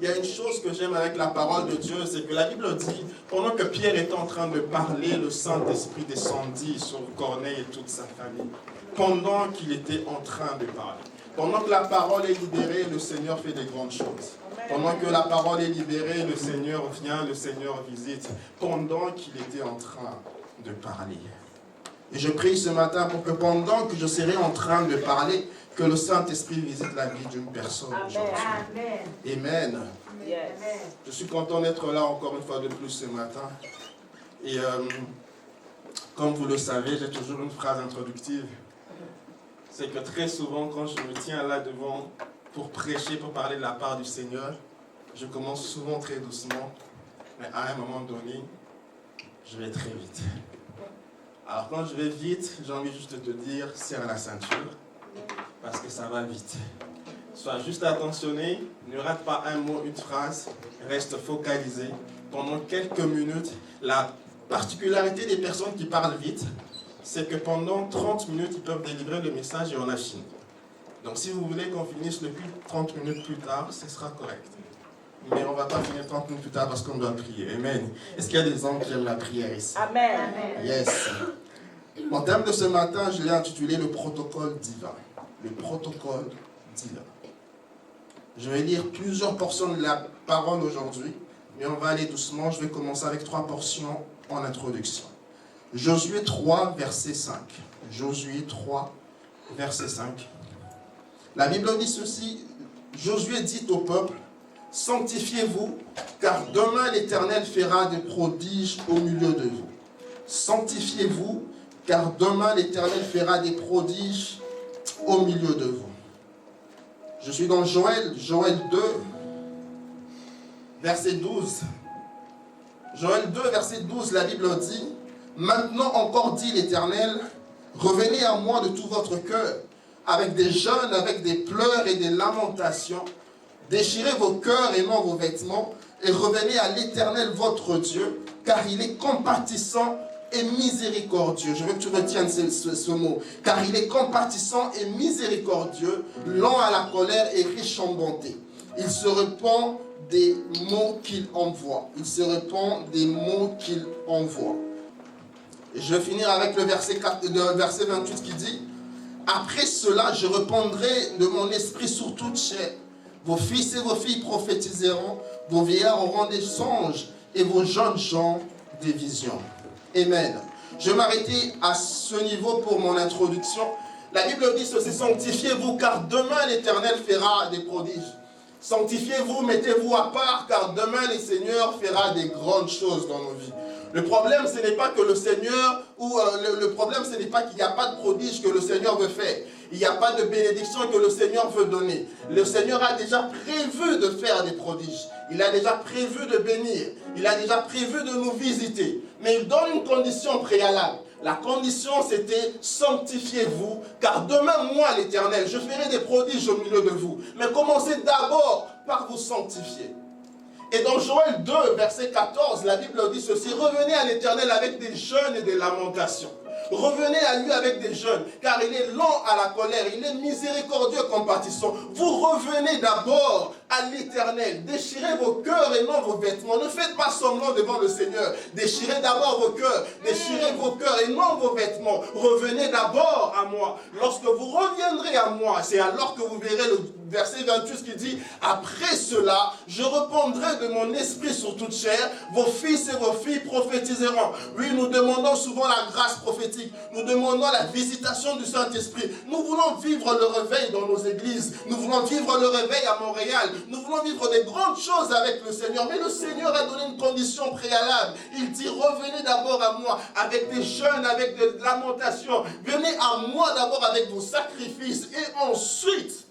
Il y a une chose que j'aime avec la parole de Dieu, c'est que la Bible dit, pendant que Pierre était en train de parler, le Saint-Esprit descendit sur Corneille et toute sa famille. Pendant qu'il était en train de parler. Pendant que la parole est libérée, le Seigneur fait des grandes choses. Pendant que la parole est libérée, le Seigneur vient, le Seigneur visite. Pendant qu'il était en train de parler. Et je prie ce matin pour que pendant que je serai en train de parler, que le Saint-Esprit visite la vie d'une personne aujourd'hui. Amen. Yes. Je suis content d'être là encore une fois de plus ce matin. Et comme vous le savez, j'ai toujours une phrase introductive. C'est que très souvent, quand je me tiens là devant pour prêcher, pour parler de la part du Seigneur, je commence souvent très doucement, mais à un moment donné, je vais très vite. Alors quand je vais vite, j'ai envie juste de te dire, serre la ceinture. Parce que ça va vite. Sois juste attentionné, ne rate pas un mot, une phrase, reste focalisé. Pendant quelques minutes, la particularité des personnes qui parlent vite, c'est que pendant 30 minutes, ils peuvent délivrer le message et on a fini. Donc si vous voulez qu'on finisse le 30 minutes plus tard, ce sera correct. Mais on ne va pas finir 30 minutes plus tard parce qu'on doit prier. Amen. Est-ce qu'il y a des hommes qui aiment la prière ici? Amen. Yes. Mon thème de ce matin, je l'ai intitulé le protocole divin. Le protocole divin. Je vais lire plusieurs portions de la parole aujourd'hui, mais on va aller doucement. Je vais commencer avec 3 portions en introduction. Josué 3, verset 5. Josué 3, verset 5. La Bible dit ceci. Josué dit au peuple, « Sanctifiez-vous, car demain l'Éternel fera des prodiges au milieu de vous. Sanctifiez-vous, car demain l'Éternel fera des prodiges au milieu de vous. » Je suis dans Joël 2, verset 12. Joël 2, verset 12, la Bible dit, « Maintenant encore dit l'Éternel, revenez à moi de tout votre cœur, avec des jeûnes, avec des pleurs et des lamentations. Déchirez vos cœurs et non vos vêtements, et revenez à l'Éternel votre Dieu, car il est compatissant et miséricordieux. » Je veux que tu retiennes ce mot. Car il est compatissant et miséricordieux, lent à la colère et riche en bonté. Il se répand des mots qu'il envoie. Il se répand des mots qu'il envoie. Et je vais finir avec le verset 28 qui dit, « Après cela, je répandrai de mon esprit sur toute chair. Vos fils et vos filles prophétiseront, vos vieillards auront des songes, et vos jeunes gens des visions. » Amen. Je vais m'arrêter à ce niveau pour mon introduction. La Bible dit ceci, sanctifiez-vous, car demain l'Éternel fera des prodiges. Sanctifiez-vous, mettez-vous à part, car demain le Seigneur fera des grandes choses dans nos vies. Le problème, ce n'est pas que le Seigneur, le problème, ce n'est pas qu'il n'y a pas de prodige que le Seigneur veut faire. Il n'y a pas de bénédiction que le Seigneur veut donner. Le Seigneur a déjà prévu de faire des prodiges. Il a déjà prévu de bénir. Il a déjà prévu de nous visiter. Mais il donne une condition préalable. La condition, c'était sanctifiez-vous, car demain, moi, l'Éternel, je ferai des prodiges au milieu de vous. Mais commencez d'abord par vous sanctifier. Et dans Joël 2, verset 14, la Bible dit ceci, revenez à l'Éternel avec des jeûnes et des lamentations. Revenez à lui avec des jeûnes, car il est lent à la colère, il est miséricordieux, compatissant. Vous revenez d'abord à l'Éternel. Déchirez vos cœurs et non vos vêtements. Ne faites pas semblant devant le Seigneur. Déchirez d'abord vos cœurs. Déchirez vos cœurs et non vos vêtements. Revenez d'abord à moi. Lorsque vous reviendrez à moi, c'est alors que vous verrez le verset 28 qui dit, après cela, je répandrai de mon esprit sur toute chair. Vos fils et vos filles prophétiseront. Oui, nous demandons souvent la grâce prophétique. Nous demandons la visitation du Saint-Esprit. Nous voulons vivre le réveil dans nos églises. Nous voulons vivre le réveil à Montréal. Nous voulons vivre des grandes choses avec le Seigneur. Mais le Seigneur a donné une condition préalable. Il dit, revenez d'abord à moi avec des jeûnes, avec des lamentations. Venez à moi d'abord avec vos sacrifices. Et ensuite,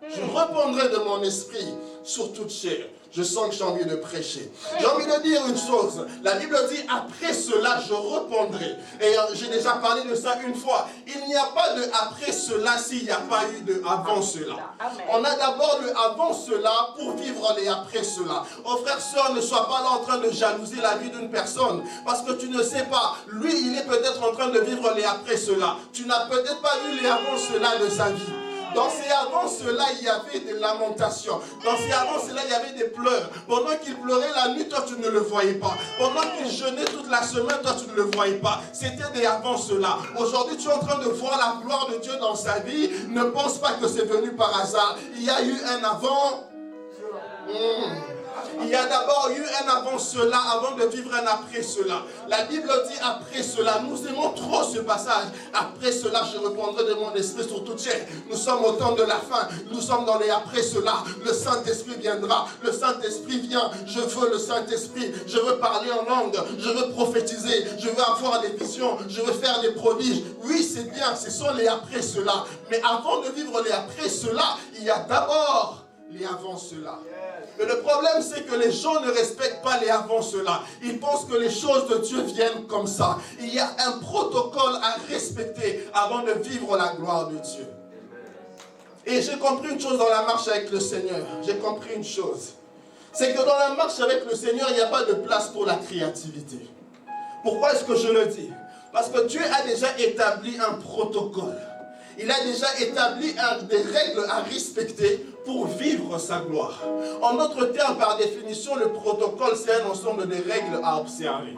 je répondrai de mon esprit sur toute chair. Je sens que j'ai envie de prêcher. J'ai envie de dire une chose. La Bible dit, après cela, je répondrai. Et j'ai déjà parlé de ça une fois. Il n'y a pas de après cela s'il n'y a pas eu de avant cela. On a d'abord le avant cela pour vivre les après cela. Oh frère, sœur, ne sois pas là en train de jalouser la vie d'une personne. Parce que tu ne sais pas. Lui, il est peut-être en train de vivre les après cela. Tu n'as peut-être pas vu les avant cela de sa vie. Dans ces avant cela, il y avait des lamentations. Dans ces avant cela, il y avait des pleurs. Pendant qu'il pleurait la nuit, toi, tu ne le voyais pas. Pendant qu'il jeûnait toute la semaine, toi, tu ne le voyais pas. C'était des avant cela. Aujourd'hui, tu es en train de voir la gloire de Dieu dans sa vie. Ne pense pas que c'est venu par hasard. Il y a eu un avant. Il y a d'abord eu un avant cela, avant de vivre un après cela. La Bible dit après cela. Nous aimons trop ce passage. Après cela, je répondrai de mon esprit sur toute chair. Nous sommes au temps de la fin. Nous sommes dans les après cela. Le Saint-Esprit viendra. Le Saint-Esprit vient. Je veux le Saint-Esprit. Je veux parler en langue. Je veux prophétiser. Je veux avoir des visions. Je veux faire des prodiges. Oui, c'est bien. Ce sont les après cela. Mais avant de vivre les après cela, il y a d'abord les avant cela. Mais le problème, c'est que les gens ne respectent pas les avant cela. Ils pensent que les choses de Dieu viennent comme ça. Il y a un protocole à respecter avant de vivre la gloire de Dieu. Et j'ai compris une chose dans la marche avec le Seigneur. J'ai compris une chose. C'est que dans la marche avec le Seigneur, il n'y a pas de place pour la créativité. Pourquoi est-ce que je le dis? Parce que Dieu a déjà établi un protocole. Il a déjà établi des règles à respecter pour vivre sa gloire. En d'autres termes, par définition, le protocole, c'est un ensemble de règles à observer.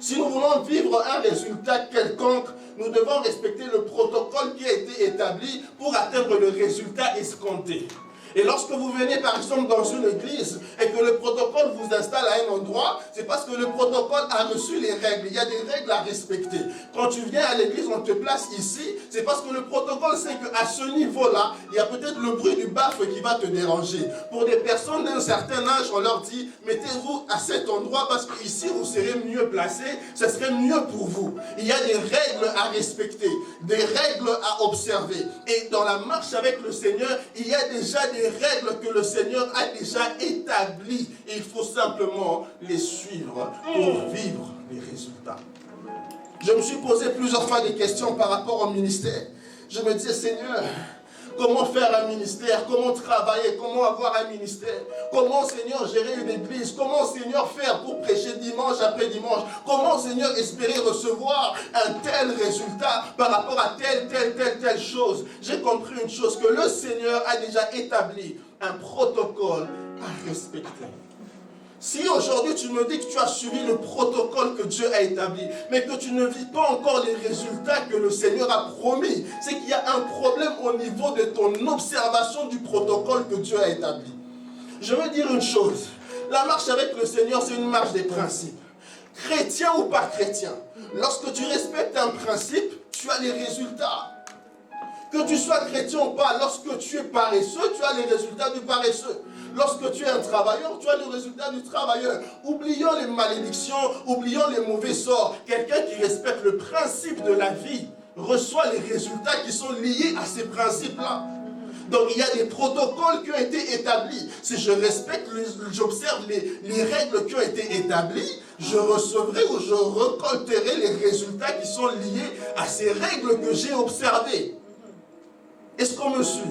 Si nous voulons vivre un résultat quelconque, nous devons respecter le protocole qui a été établi pour atteindre le résultat escompté. Et lorsque vous venez par exemple dans une église et que le protocole vous installe à un endroit, c'est parce que le protocole a reçu les règles. Il y a des règles à respecter. Quand tu viens à l'église, on te place ici, c'est parce que le protocole sait qu'à ce niveau-là, il y a peut-être le bruit du baffle qui va te déranger. Pour des personnes d'un certain âge, on leur dit, mettez-vous à cet endroit parce qu'ici, vous serez mieux placés, ce serait mieux pour vous. Il y a des règles à respecter, des règles à observer. Et dans la marche avec le Seigneur, il y a déjà des règles que le Seigneur a déjà établies. Et il faut simplement les suivre pour vivre les résultats. Je me suis posé plusieurs fois des questions par rapport au ministère. Je me disais, Seigneur, comment faire un ministère? Comment travailler? Comment avoir un ministère? Comment, Seigneur, gérer une église? Comment, Seigneur, faire pour prêcher dimanche après dimanche? Comment, Seigneur, espérer recevoir un tel résultat par rapport à telle chose? J'ai compris une chose, que le Seigneur a déjà établi un protocole à respecter. Si aujourd'hui tu me dis que tu as suivi le protocole que Dieu a établi, mais que tu ne vis pas encore les résultats que le Seigneur a promis, c'est qu'il y a un problème au niveau de ton observation du protocole que Dieu a établi. Je veux dire une chose, la marche avec le Seigneur, c'est une marche des principes. Chrétien ou pas chrétien, lorsque tu respectes un principe, tu as les résultats. Que tu sois chrétien ou pas, lorsque tu es paresseux, tu as les résultats du paresseux. Lorsque tu es un travailleur, tu as le résultat du travailleur. Oublions les malédictions, oublions les mauvais sorts. Quelqu'un qui respecte le principe de la vie reçoit les résultats qui sont liés à ces principes-là. Donc il y a des protocoles qui ont été établis. Si je respecte, j'observe les règles qui ont été établies, je recevrai ou je récolterai les résultats qui sont liés à ces règles que j'ai observées. Est-ce qu'on me suit?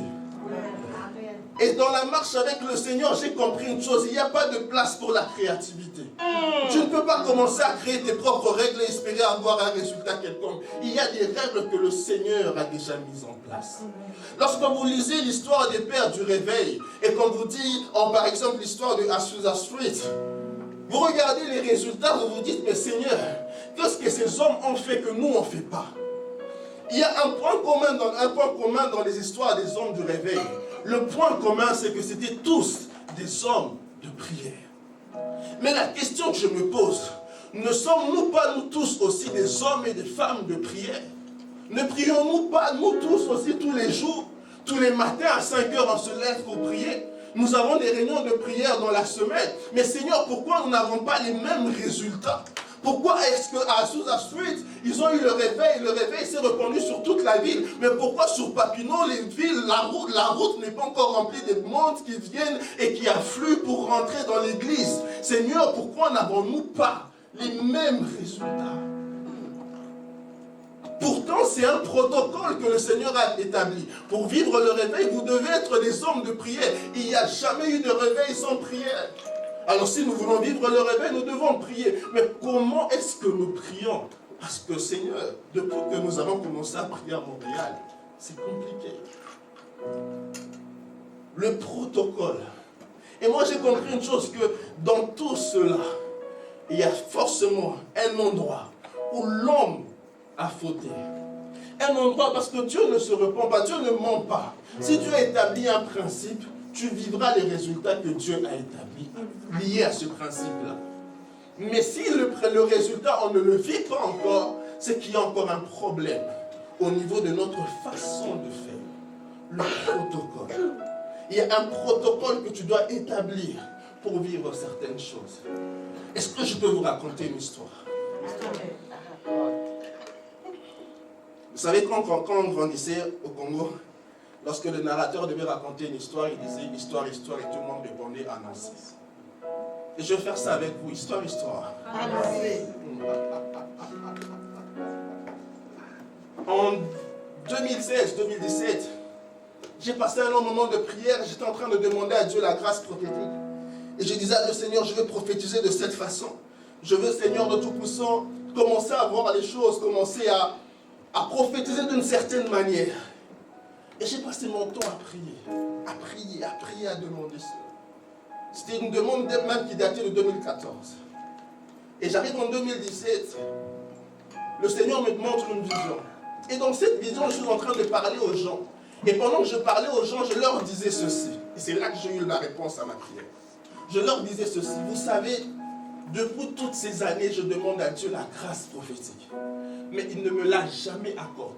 Et dans la marche avec le Seigneur, j'ai compris une chose, il n'y a pas de place pour la créativité. Tu ne peux pas commencer à créer tes propres règles et espérer avoir un résultat quelconque. Il y a des règles que le Seigneur a déjà mises en place. Lorsque vous lisez l'histoire des pères du réveil, et qu'on vous dit, par exemple, l'histoire de Azusa Street, vous regardez les résultats, vous vous dites, mais Seigneur, qu'est-ce que ces hommes ont fait que nous, on ne fait pas? Il y a un point commun dans les histoires des hommes du réveil. Le point commun, c'est que c'était tous des hommes de prière. Mais la question que je me pose, ne sommes-nous pas nous tous aussi des hommes et des femmes de prière? Ne prions-nous pas nous tous aussi tous les jours, tous les matins à 5 heures on se lève pour prier? Nous avons des réunions de prière dans la semaine. Mais Seigneur, pourquoi nous n'avons pas les mêmes résultats? Pourquoi est-ce qu'à Azusa Street, ils ont eu le réveil s'est répandu sur toute la ville? Mais pourquoi sur Papineau, les villes, la route n'est pas encore remplie de monde qui viennent et qui affluent pour rentrer dans l'église? Seigneur, pourquoi n'avons-nous pas les mêmes résultats? Pourtant, c'est un protocole que le Seigneur a établi. Pour vivre le réveil, vous devez être des hommes de prière. Il n'y a jamais eu de réveil sans prière. Alors si nous voulons vivre le réveil, nous devons prier. Mais comment est-ce que nous prions? Parce que Seigneur, depuis que nous avons commencé à prier à Montréal, c'est compliqué. Le protocole. Et moi j'ai compris une chose, que dans tout cela, il y a forcément un endroit où l'homme a fauté. Un endroit, parce que Dieu ne se repent pas, Dieu ne ment pas. Si Dieu a établi un principe, tu vivras les résultats que Dieu a établis liés à ce principe-là. Mais si le résultat, on ne le vit pas encore, c'est qu'il y a encore un problème au niveau de notre façon de faire. Le protocole. Il y a un protocole que tu dois établir pour vivre certaines choses. Est-ce que je peux vous raconter une histoire? Vous savez, quand on grandissait au Congo, lorsque le narrateur devait raconter une histoire, il disait histoire, histoire, et tout le monde répondait annoncé. Et je vais faire ça avec vous, histoire, histoire. En 2016-2017, j'ai passé un long moment de prière, j'étais en train de demander à Dieu la grâce prophétique. Et je disais à Dieu, Seigneur, je veux prophétiser de cette façon. Je veux, Seigneur de Tout-Puissant, commencer à voir les choses, commencer à prophétiser d'une certaine manière. Et j'ai passé mon temps à prier, à demander cela. C'était une demande même qui datait de 2014. Et j'arrive en 2017, le Seigneur me montre une vision. Et dans cette vision, je suis en train de parler aux gens. Et pendant que je parlais aux gens, je leur disais ceci. Et c'est là que j'ai eu la réponse à ma prière. Je leur disais ceci. Vous savez, depuis toutes ces années, je demande à Dieu la grâce prophétique. Mais il ne me l'a jamais accordée.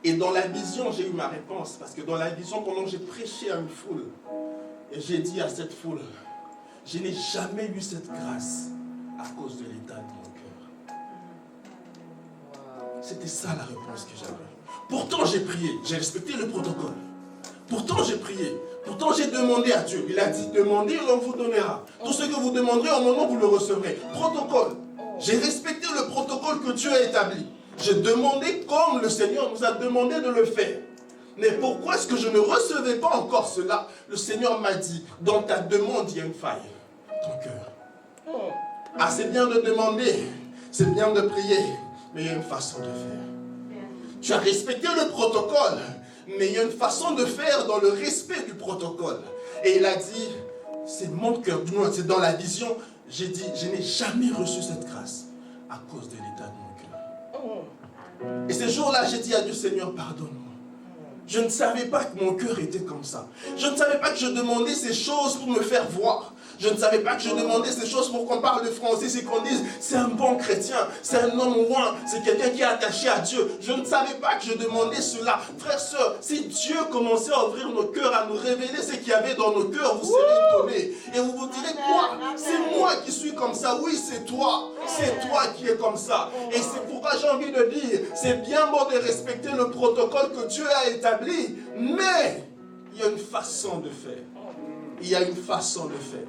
Et dans la vision, j'ai eu ma réponse. Parce que dans la vision, pendant que j'ai prêché à une foule, et j'ai dit à cette foule, je n'ai jamais eu cette grâce à cause de l'état de mon cœur. C'était ça la réponse que j'avais. Pourtant j'ai prié, j'ai respecté le protocole. Pourtant j'ai prié, pourtant j'ai demandé à Dieu. Il a dit, demandez et l'on vous donnera. Tout ce que vous demanderez, au moment vous le recevrez. Protocole. J'ai respecté le protocole que Dieu a établi. J'ai demandé comme le Seigneur nous a demandé de le faire. Mais pourquoi est-ce que je ne recevais pas encore cela? Le Seigneur m'a dit, dans ta demande, il y a une faille. Ton cœur. Ah, c'est bien de demander, c'est bien de prier, mais il y a une façon de faire. Tu as respecté le protocole, mais il y a une façon de faire dans le respect du protocole. Et il a dit, c'est mon cœur, du moins c'est dans la vision, j'ai dit, je n'ai jamais reçu cette grâce à cause de l'état de mon cœur. Et ce jour-là, j'ai dit à Dieu, Seigneur, pardonne-moi. Je ne savais pas que mon cœur était comme ça. Je ne savais pas que je demandais ces choses pour me faire voir. Je ne savais pas que je demandais ces choses pour qu'on parle de français, c'est qu'on dise c'est un bon chrétien, c'est un homme ouin, c'est quelqu'un qui est attaché à Dieu. Je ne savais pas que je demandais cela. Frères, sœurs, si Dieu commençait à ouvrir nos cœurs, à nous révéler ce qu'il y avait dans nos cœurs, vous serez étonnés. Et vous vous direz quoi? C'est moi qui suis comme ça. Oui, c'est toi. C'est toi qui es comme ça. Et c'est pourquoi j'ai envie de dire, c'est bien bon de respecter le protocole que Dieu a établi, mais il y a une façon de faire. Il y a une façon de faire.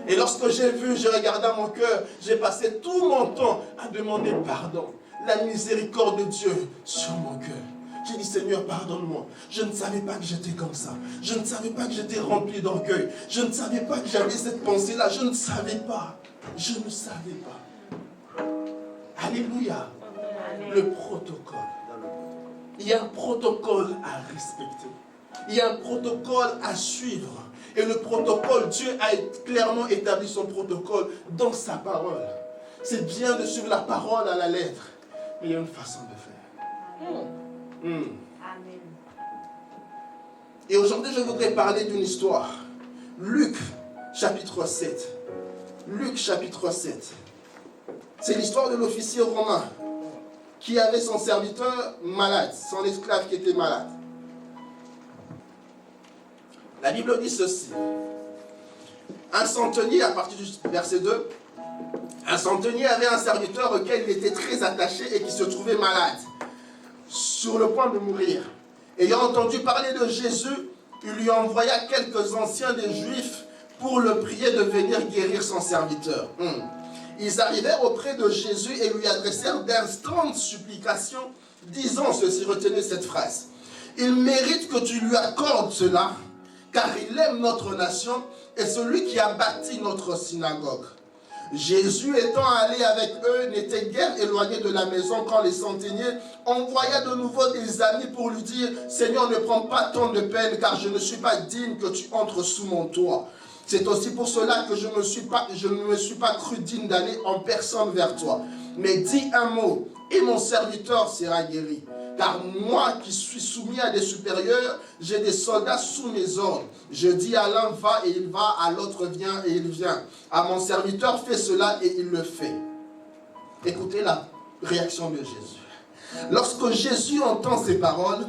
Et lorsque j'ai regardé à mon cœur, j'ai passé tout mon temps à demander pardon, la miséricorde de Dieu sur mon cœur. J'ai dit, Seigneur, pardonne-moi. Je ne savais pas que j'étais comme ça. Je ne savais pas que j'étais rempli d'orgueil. Je ne savais pas que j'avais cette pensée-là. Je ne savais pas. Je ne savais pas. Alléluia. Le protocole. Il y a un protocole à respecter. Il y a un protocole à suivre. Et le protocole, Dieu a clairement établi son protocole dans sa parole. C'est bien de suivre la parole à la lettre, mais il y a une façon de faire. Amen. Et aujourd'hui, je voudrais parler d'une histoire. Luc, chapitre 7. Luc, chapitre 7. C'est l'histoire de l'officier romain qui avait son serviteur malade, son esclave qui était malade. La Bible dit ceci. Un centenier, à partir du verset 2, un centenier avait un serviteur auquel il était très attaché et qui se trouvait malade, sur le point de mourir. Ayant entendu parler de Jésus, il lui envoya quelques anciens des Juifs pour le prier de venir guérir son serviteur. Ils arrivèrent auprès de Jésus et lui adressèrent d'instantes supplications, disant ceci, retenez cette phrase. Il mérite que tu lui accordes cela, car il aime notre nation et celui qui a bâti notre synagogue. Jésus étant allé avec eux, n'était guère éloigné de la maison quand les centeniers envoya de nouveau des amis pour lui dire « Seigneur, ne prends pas tant de peine, car je ne suis pas digne que tu entres sous mon toit. C'est aussi pour cela que je ne me suis pas cru digne d'aller en personne vers toi. Mais dis un mot, et mon serviteur sera guéri. Car moi qui suis soumis à des supérieurs, j'ai des soldats sous mes ordres. Je dis à l'un va et il va, à l'autre viens et il vient. À mon serviteur fais cela et il le fait. » Écoutez la réaction de Jésus. Lorsque Jésus entend ces paroles,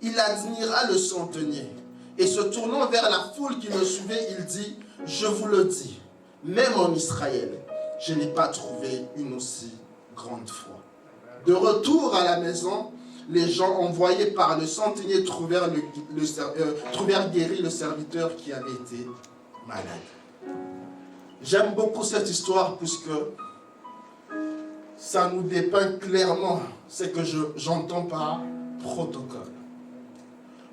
il admira le centenier. Et se tournant vers la foule qui le suivait, il dit, « Je vous le dis, même en Israël, je n'ai pas trouvé une aussi grande foi. » De retour à la maison, les gens envoyés par le centenier trouvèrent guéri le serviteur qui avait été malade. J'aime beaucoup cette histoire puisque ça nous dépeint clairement ce que j'entends par protocole.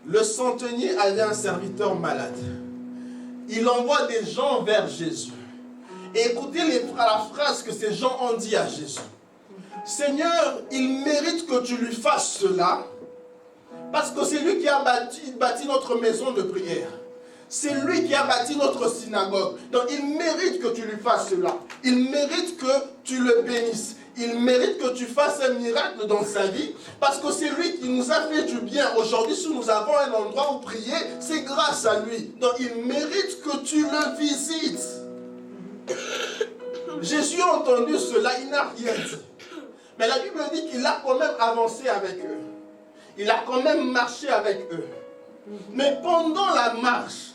Le centenier avait un serviteur malade. Il envoie des gens vers Jésus. Et écoutez la phrase que ces gens ont dit à Jésus. Seigneur, il mérite que tu lui fasses cela, parce que c'est lui qui a bâti notre maison de prière. C'est lui qui a bâti notre synagogue. Donc il mérite que tu lui fasses cela. Il mérite que tu le bénisses. Il mérite que tu fasses un miracle dans sa vie, parce que c'est lui qui nous a fait du bien. Aujourd'hui, si nous avons un endroit où prier, c'est grâce à lui. Donc il mérite que tu le visites. Jésus a entendu cela, il n'a rien dit. Mais la Bible dit qu'il a quand même avancé avec eux. Il a quand même marché avec eux. Mais pendant la marche,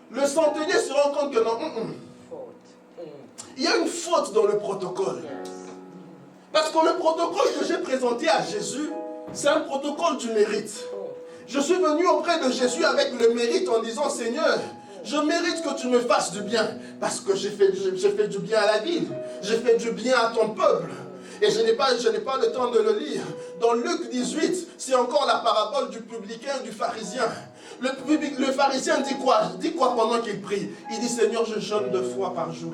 le centenier se rend compte que non, il y a une faute dans le protocole. Parce que le protocole que j'ai présenté à Jésus, c'est un protocole du mérite. Je suis venu auprès de Jésus avec le mérite en disant, Seigneur, je mérite que tu me fasses du bien. Parce que j'ai fait du bien à la ville. J'ai fait du bien à ton peuple. Et je n'ai pas le temps de le lire. Dans Luc 18, c'est encore la parabole du publicain et du pharisien. Le pharisien dit quoi? Dit quoi pendant qu'il prie? Il dit, Seigneur, je jeûne 2 fois par jour.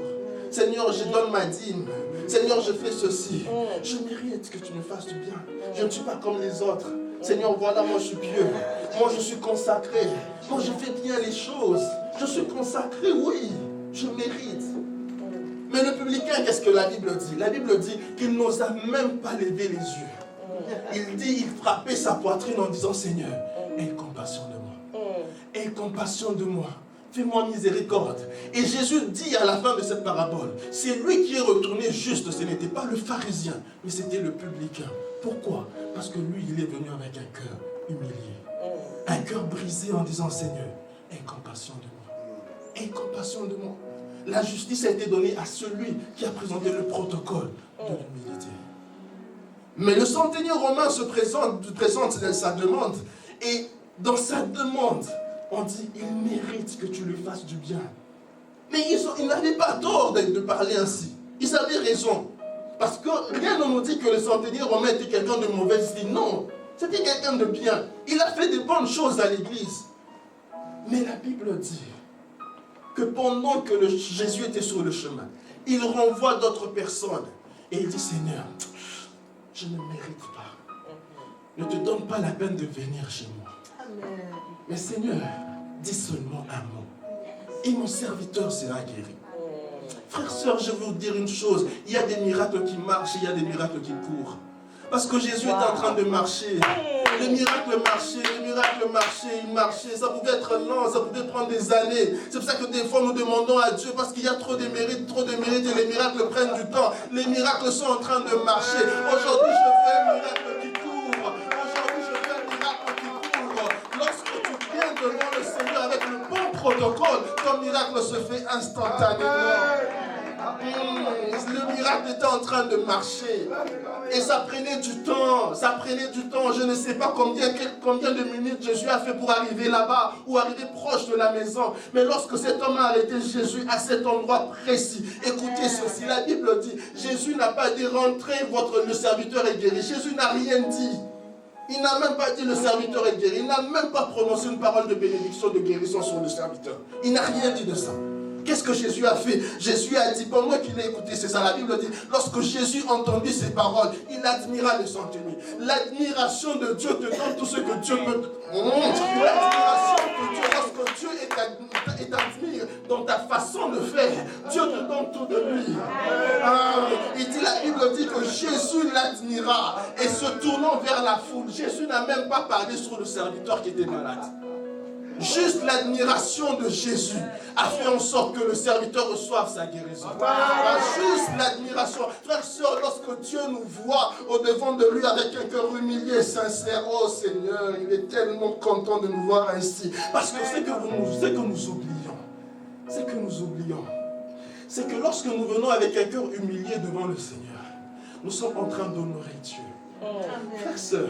Seigneur, je donne ma dîme. Seigneur, je fais ceci. Je mérite que tu me fasses du bien. Je ne suis pas comme les autres. Seigneur, voilà, moi je suis pieux. Moi je suis consacré. Moi je fais bien les choses. Je suis consacré, oui. Je mérite. Mais le publicain, qu'est-ce que la Bible dit? La Bible dit qu'il n'osa même pas lever les yeux. Il dit, il frappait sa poitrine en disant, Seigneur, aie compassion de moi. Aie compassion de moi. Fais-moi miséricorde. Et Jésus dit à la fin de cette parabole, c'est lui qui est retourné juste, ce n'était pas le pharisien, mais c'était le publicain. Pourquoi? Parce que lui, il est venu avec un cœur humilié. Un cœur brisé en disant, Seigneur, aie compassion de moi. Aie compassion de moi. La justice a été donnée à celui qui a présenté le protocole de l'humilité. Mais le centenier romain se présente dans sa demande. Et dans sa demande, on dit, il mérite que tu lui fasses du bien. Mais ils n'avaient pas tort de parler ainsi. Ils avaient raison. Parce que rien ne nous dit que le centenier romain était quelqu'un de mauvais style. Non, c'était quelqu'un de bien. Il a fait de bonnes choses à l'église. Mais la Bible dit que pendant que Jésus était sur le chemin, il renvoie d'autres personnes. Et il dit, Seigneur, je ne mérite pas. Ne te donne pas la peine de venir chez moi. Amen. Mais Seigneur, dis seulement un mot. Et mon serviteur sera guéri. Frères, sœurs, je vais vous dire une chose. Il y a des miracles qui marchent et il y a des miracles qui courent. Parce que Jésus est en train de marcher. Le miracle marchait, il marchait. Ça pouvait être lent, ça pouvait prendre des années. C'est pour ça que des fois nous demandons à Dieu, parce qu'il y a trop de mérites et les miracles prennent du temps. Les miracles sont en train de marcher. Aujourd'hui, je fais un miracle qui court. Aujourd'hui, je fais un miracle qui court. Lorsque tu viens devant le Seigneur avec le bon protocole, ton miracle se fait instantanément. Le miracle était en train de marcher. Et ça prenait du temps. Je ne sais pas combien de minutes Jésus a fait pour arriver là-bas ou arriver proche de la maison. Mais lorsque cet homme a arrêté Jésus à cet endroit précis, écoutez ceci, la Bible dit, Jésus n'a pas dit rentrez, le serviteur est guéri. Jésus n'a rien dit. Il n'a même pas dit le serviteur est guéri. Il n'a même pas prononcé une parole de bénédiction, de guérison sur le serviteur. Il n'a rien dit de ça. Qu'est-ce que Jésus a fait? Jésus a dit, pendant qu'il a écouté, c'est ça, la Bible dit, lorsque Jésus entendit ces paroles, il admira le centenier. L'admiration de Dieu te donne tout ce que Dieu peut te... L'admiration de Dieu, lorsque Dieu est admiré dans ta façon de faire, Dieu te donne tout de lui. Il dit, la Bible dit que Jésus l'admira et se tournant vers la foule, Jésus n'a même pas parlé sur le serviteur qui était malade. Juste l'admiration de Jésus a fait en sorte que le serviteur reçoive sa guérison. Juste l'admiration. Frères et sœurs, lorsque Dieu nous voit au-devant de lui avec un cœur humilié et sincère, oh Seigneur, il est tellement content de nous voir ainsi. Parce que c'est que nous oublions, c'est que lorsque nous venons avec un cœur humilié devant le Seigneur, nous sommes en train d'honorer Dieu. Frères et sœurs,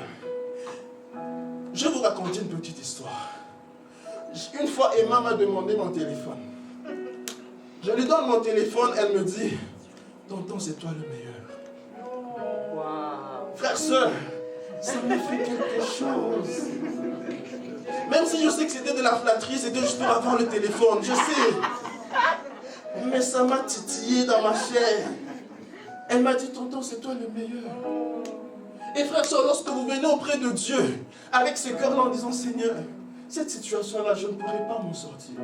je vais vous raconter une petite histoire. Une fois, Emma m'a demandé mon téléphone. Je lui donne mon téléphone, elle me dit, tonton, c'est toi le meilleur. Wow. Frère, sœur, ça m'a fait quelque chose. Même si je sais que c'était de la flatterie, c'était juste pour avoir le téléphone, je sais. Mais ça m'a titillé dans ma chair. Elle m'a dit, tonton, c'est toi le meilleur. Et frère, sœur, lorsque vous venez auprès de Dieu, avec ce cœur-là en disant, Seigneur, cette situation-là, je ne pourrais pas m'en sortir.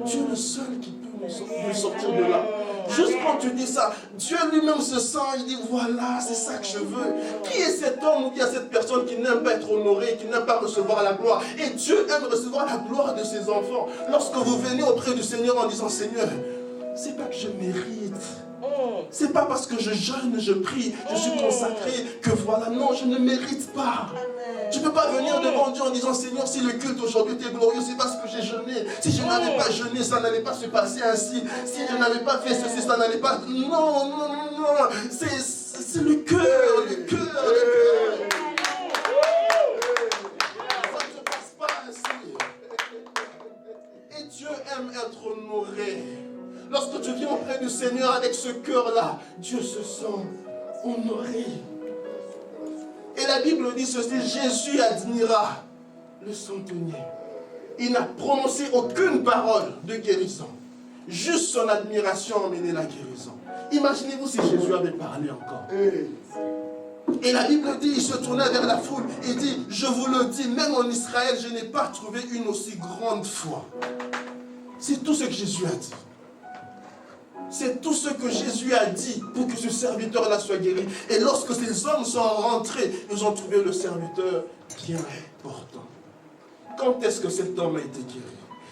Tu es le seul qui peut me sortir de là. Juste quand tu dis ça, Dieu lui-même se sent, il dit, voilà, c'est ça que je veux. Qui est cet homme ou qui est cette personne qui n'aime pas être honoré, qui n'aime pas recevoir la gloire? Et Dieu aime recevoir la gloire de ses enfants. Lorsque vous venez auprès du Seigneur en disant, Seigneur, c'est pas que je mérite. C'est pas parce que je jeûne, je prie, je suis consacré que voilà, non, je ne mérite pas. Tu ne peux pas venir devant Dieu en disant, Seigneur, si le culte aujourd'hui était glorieux, c'est parce que j'ai jeûné. Si je n'avais pas jeûné, ça n'allait pas se passer ainsi. Si je n'avais pas fait ceci, ça n'allait pas... Non. C'est le cœur. Ça ne se passe pas ainsi. Et Dieu aime être honoré. Lorsque tu viens auprès du Seigneur avec ce cœur-là, Dieu se sent honoré. Et la Bible dit ceci, Jésus admira le centenier. Il n'a prononcé aucune parole de guérison. Juste son admiration a emmené la guérison. Imaginez-vous si Jésus avait parlé encore. Et la Bible dit, il se tournait vers la foule et dit, je vous le dis, même en Israël, je n'ai pas trouvé une aussi grande foi. C'est tout ce que Jésus a dit. C'est tout ce que Jésus a dit pour que ce serviteur-là soit guéri. Et lorsque ces hommes sont rentrés, ils ont trouvé le serviteur bien portant. Quand est-ce que cet homme a été guéri?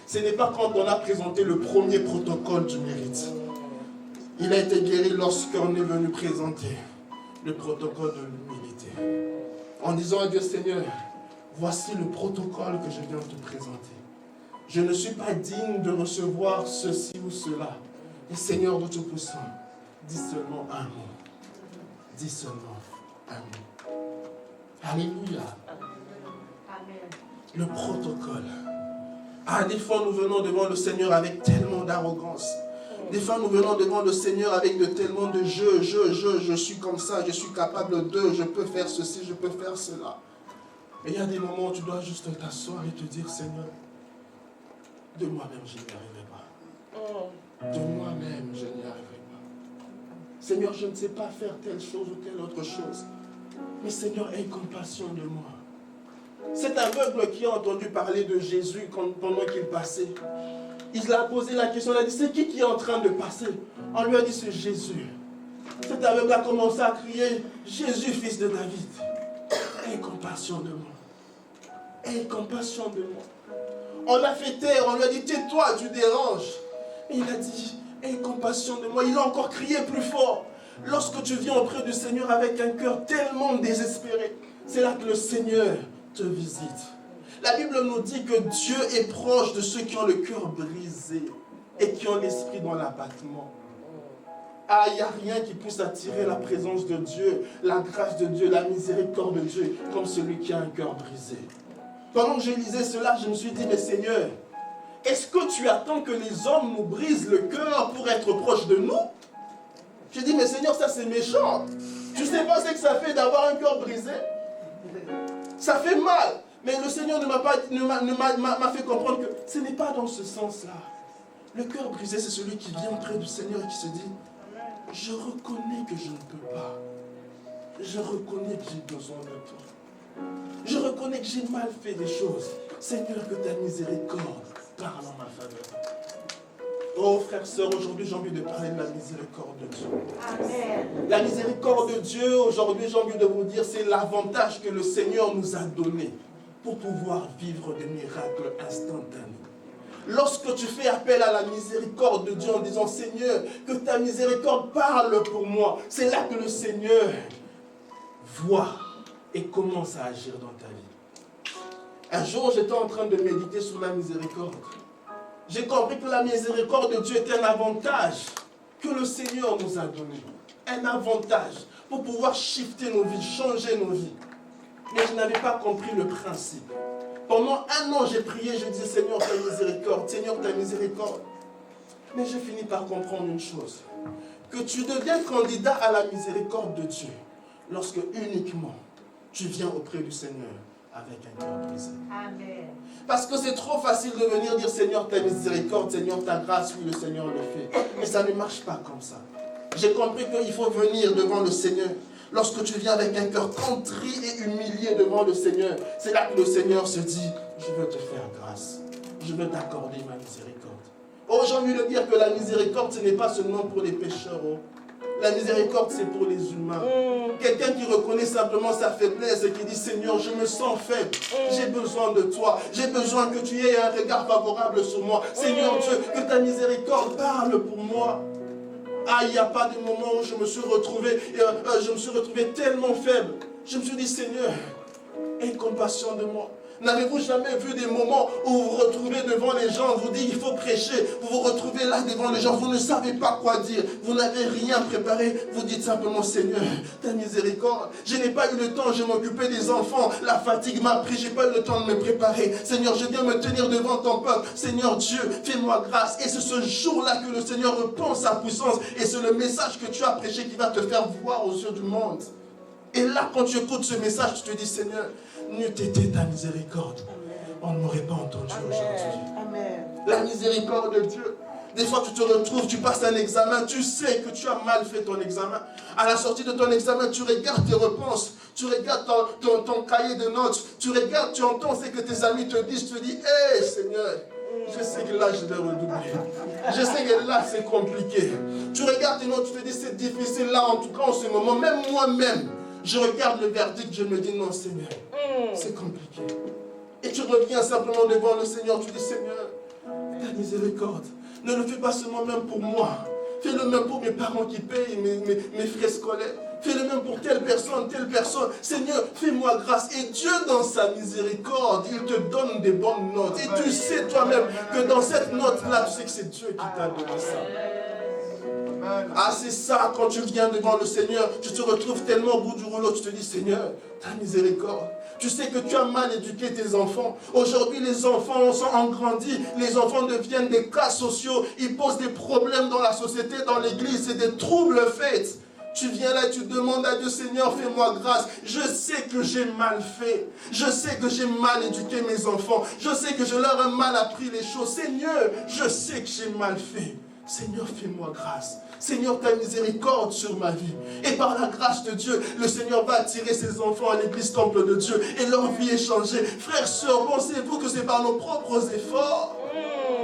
Ce n'est pas quand on a présenté le premier protocole du mérite. Il a été guéri lorsqu'on est venu présenter le protocole de l'humilité. En disant à Dieu, Seigneur, voici le protocole que je viens de te présenter. Je ne suis pas digne de recevoir ceci ou cela. Et Seigneur de Tout-Puissant, dis seulement un mot. Dis seulement un mot. Alléluia. Amen. Le protocole. Des fois nous venons devant le Seigneur avec tellement d'arrogance. Des fois nous venons devant le Seigneur avec tellement de je suis comme ça, je suis capable de, je peux faire ceci, je peux faire cela. Et il y a des moments où tu dois juste t'asseoir et te dire, Seigneur, de moi-même je n'y arriverai pas. De moi-même, je n'y arriverai pas. Seigneur, je ne sais pas faire telle chose ou telle autre chose. Mais Seigneur, aie compassion de moi. Cet aveugle qui a entendu parler de Jésus pendant qu'il passait, il a posé la question, il a dit, c'est qui est en train de passer? On lui a dit, c'est Jésus. Cet aveugle a commencé à crier, Jésus, fils de David, aie compassion de moi. Aie compassion de moi. On l'a fait taire, on lui a dit, tais-toi, tu déranges. Et il a dit, aie compassion de moi. Il a encore crié plus fort. Lorsque tu viens auprès du Seigneur avec un cœur tellement désespéré, c'est là que le Seigneur te visite. La Bible nous dit que Dieu est proche de ceux qui ont le cœur brisé et qui ont l'esprit dans l'abattement. Ah, il n'y a rien qui puisse attirer la présence de Dieu, la grâce de Dieu, la miséricorde de Dieu, comme celui qui a un cœur brisé. Pendant que je lisais cela, je me suis dit, mais Seigneur, est-ce que tu attends que les hommes nous brisent le cœur pour être proches de nous? J'ai dit, mais Seigneur, ça c'est méchant. Tu sais pas ce que ça fait d'avoir un cœur brisé? Ça fait mal. Mais le Seigneur m'a fait comprendre que ce n'est pas dans ce sens-là. Le cœur brisé, c'est celui qui vient auprès du Seigneur et qui se dit, je reconnais que je ne peux pas. Je reconnais que j'ai besoin de toi. Je reconnais que j'ai mal fait des choses. Seigneur, que ta miséricorde parle en ma faveur. Oh frères, sœurs, aujourd'hui j'ai envie de parler de la miséricorde de Dieu. Amen. La miséricorde de Dieu, aujourd'hui j'ai envie de vous dire, c'est l'avantage que le Seigneur nous a donné pour pouvoir vivre des miracles instantanés. Lorsque tu fais appel à la miséricorde de Dieu en disant, Seigneur, que ta miséricorde parle pour moi, c'est là que le Seigneur voit et commence à agir dans ta vie. Un jour, j'étais en train de méditer sur la miséricorde. J'ai compris que la miséricorde de Dieu est un avantage que le Seigneur nous a donné. Un avantage pour pouvoir shifter nos vies, changer nos vies. Mais je n'avais pas compris le principe. Pendant 1 an, j'ai prié, je disais, Seigneur, ta miséricorde, Seigneur, ta miséricorde. Mais je finis par comprendre une chose. Que tu deviens candidat à la miséricorde de Dieu lorsque uniquement tu viens auprès du Seigneur avec un cœur brisé. Amen. Parce que c'est trop facile de venir dire, Seigneur, ta miséricorde, Seigneur, ta grâce, oui, le Seigneur le fait. Mais ça ne marche pas comme ça. J'ai compris qu'il faut venir devant le Seigneur. Lorsque tu viens avec un cœur contrit et humilié devant le Seigneur, c'est là que le Seigneur se dit, je veux te faire grâce. Je veux t'accorder ma miséricorde. Oh, j'ai envie de dire que la miséricorde, ce n'est pas seulement pour les pécheurs. Oh. La miséricorde, c'est pour les humains. Quelqu'un qui reconnaît simplement sa faiblesse et qui dit, Seigneur, je me sens faible. J'ai besoin de toi. J'ai besoin que tu aies un regard favorable sur moi. Seigneur Dieu, que ta miséricorde parle pour moi. Ah, il n'y a pas de moment où je me suis retrouvé tellement faible. Je me suis dit, Seigneur, aie compassion de moi. N'avez-vous jamais vu des moments où vous vous retrouvez devant les gens, vous dites, il faut prêcher, vous vous retrouvez là devant les gens, vous ne savez pas quoi dire, vous n'avez rien préparé, vous dites simplement, Seigneur, ta miséricorde, je n'ai pas eu le temps, je m'occupais des enfants, la fatigue m'a pris, je n'ai pas eu le temps de me préparer. Seigneur, je viens me tenir devant ton peuple. Seigneur Dieu, fais-moi grâce. Et c'est ce jour-là que le Seigneur repense sa puissance et c'est le message que tu as prêché qui va te faire voir aux yeux du monde. Et là, quand tu écoutes ce message, tu te dis, Seigneur, n'eût été ta miséricorde, on ne m'aurait pas entendu aujourd'hui. La miséricorde de Dieu. Des fois, tu te retrouves, tu passes un examen, tu sais que tu as mal fait ton examen. À la sortie de ton examen, tu regardes tes réponses, tu regardes ton cahier de notes, tu regardes, tu entends ce que tes amis te disent, tu te dis, hé Seigneur, je sais que là, je vais redoubler. Je sais que là, c'est compliqué. Tu regardes tes notes, tu te dis, c'est difficile là, en tout cas, en ce moment, même moi-même. Je regarde le verdict, je me dis non Seigneur, c'est compliqué. Et tu reviens simplement devant le Seigneur, tu dis Seigneur, ta miséricorde, ne le fais pas seulement même pour moi. Fais-le même pour mes parents qui payent mes frais scolaires. Fais-le même pour telle personne, telle personne. Seigneur, fais-moi grâce. Et Dieu, dans sa miséricorde, il te donne des bonnes notes. Et tu sais toi-même que dans cette note-là, tu sais que c'est Dieu qui t'a donné ça. Ah, c'est ça, quand tu viens devant le Seigneur, tu te retrouves tellement au bout du rouleau, tu te dis, Seigneur, ta miséricorde. Tu sais que tu as mal éduqué tes enfants. Aujourd'hui, les enfants sont grandis, les enfants deviennent des cas sociaux, ils posent des problèmes dans la société, dans l'église, c'est des troubles faits. Tu viens là et tu demandes à Dieu, Seigneur, fais-moi grâce. Je sais que j'ai mal fait. Je sais que j'ai mal éduqué mes enfants. Je sais que je leur ai mal appris les choses. Seigneur, je sais que j'ai mal fait. Seigneur, fais-moi grâce. Seigneur, ta miséricorde sur ma vie. Et par la grâce de Dieu, le Seigneur va attirer ses enfants à l'église temple de Dieu. Et leur vie est changée. Frères, sœurs, pensez-vous que c'est par nos propres efforts?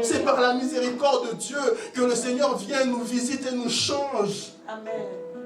C'est par la miséricorde de Dieu que le Seigneur vient nous visiter et nous change. Amen.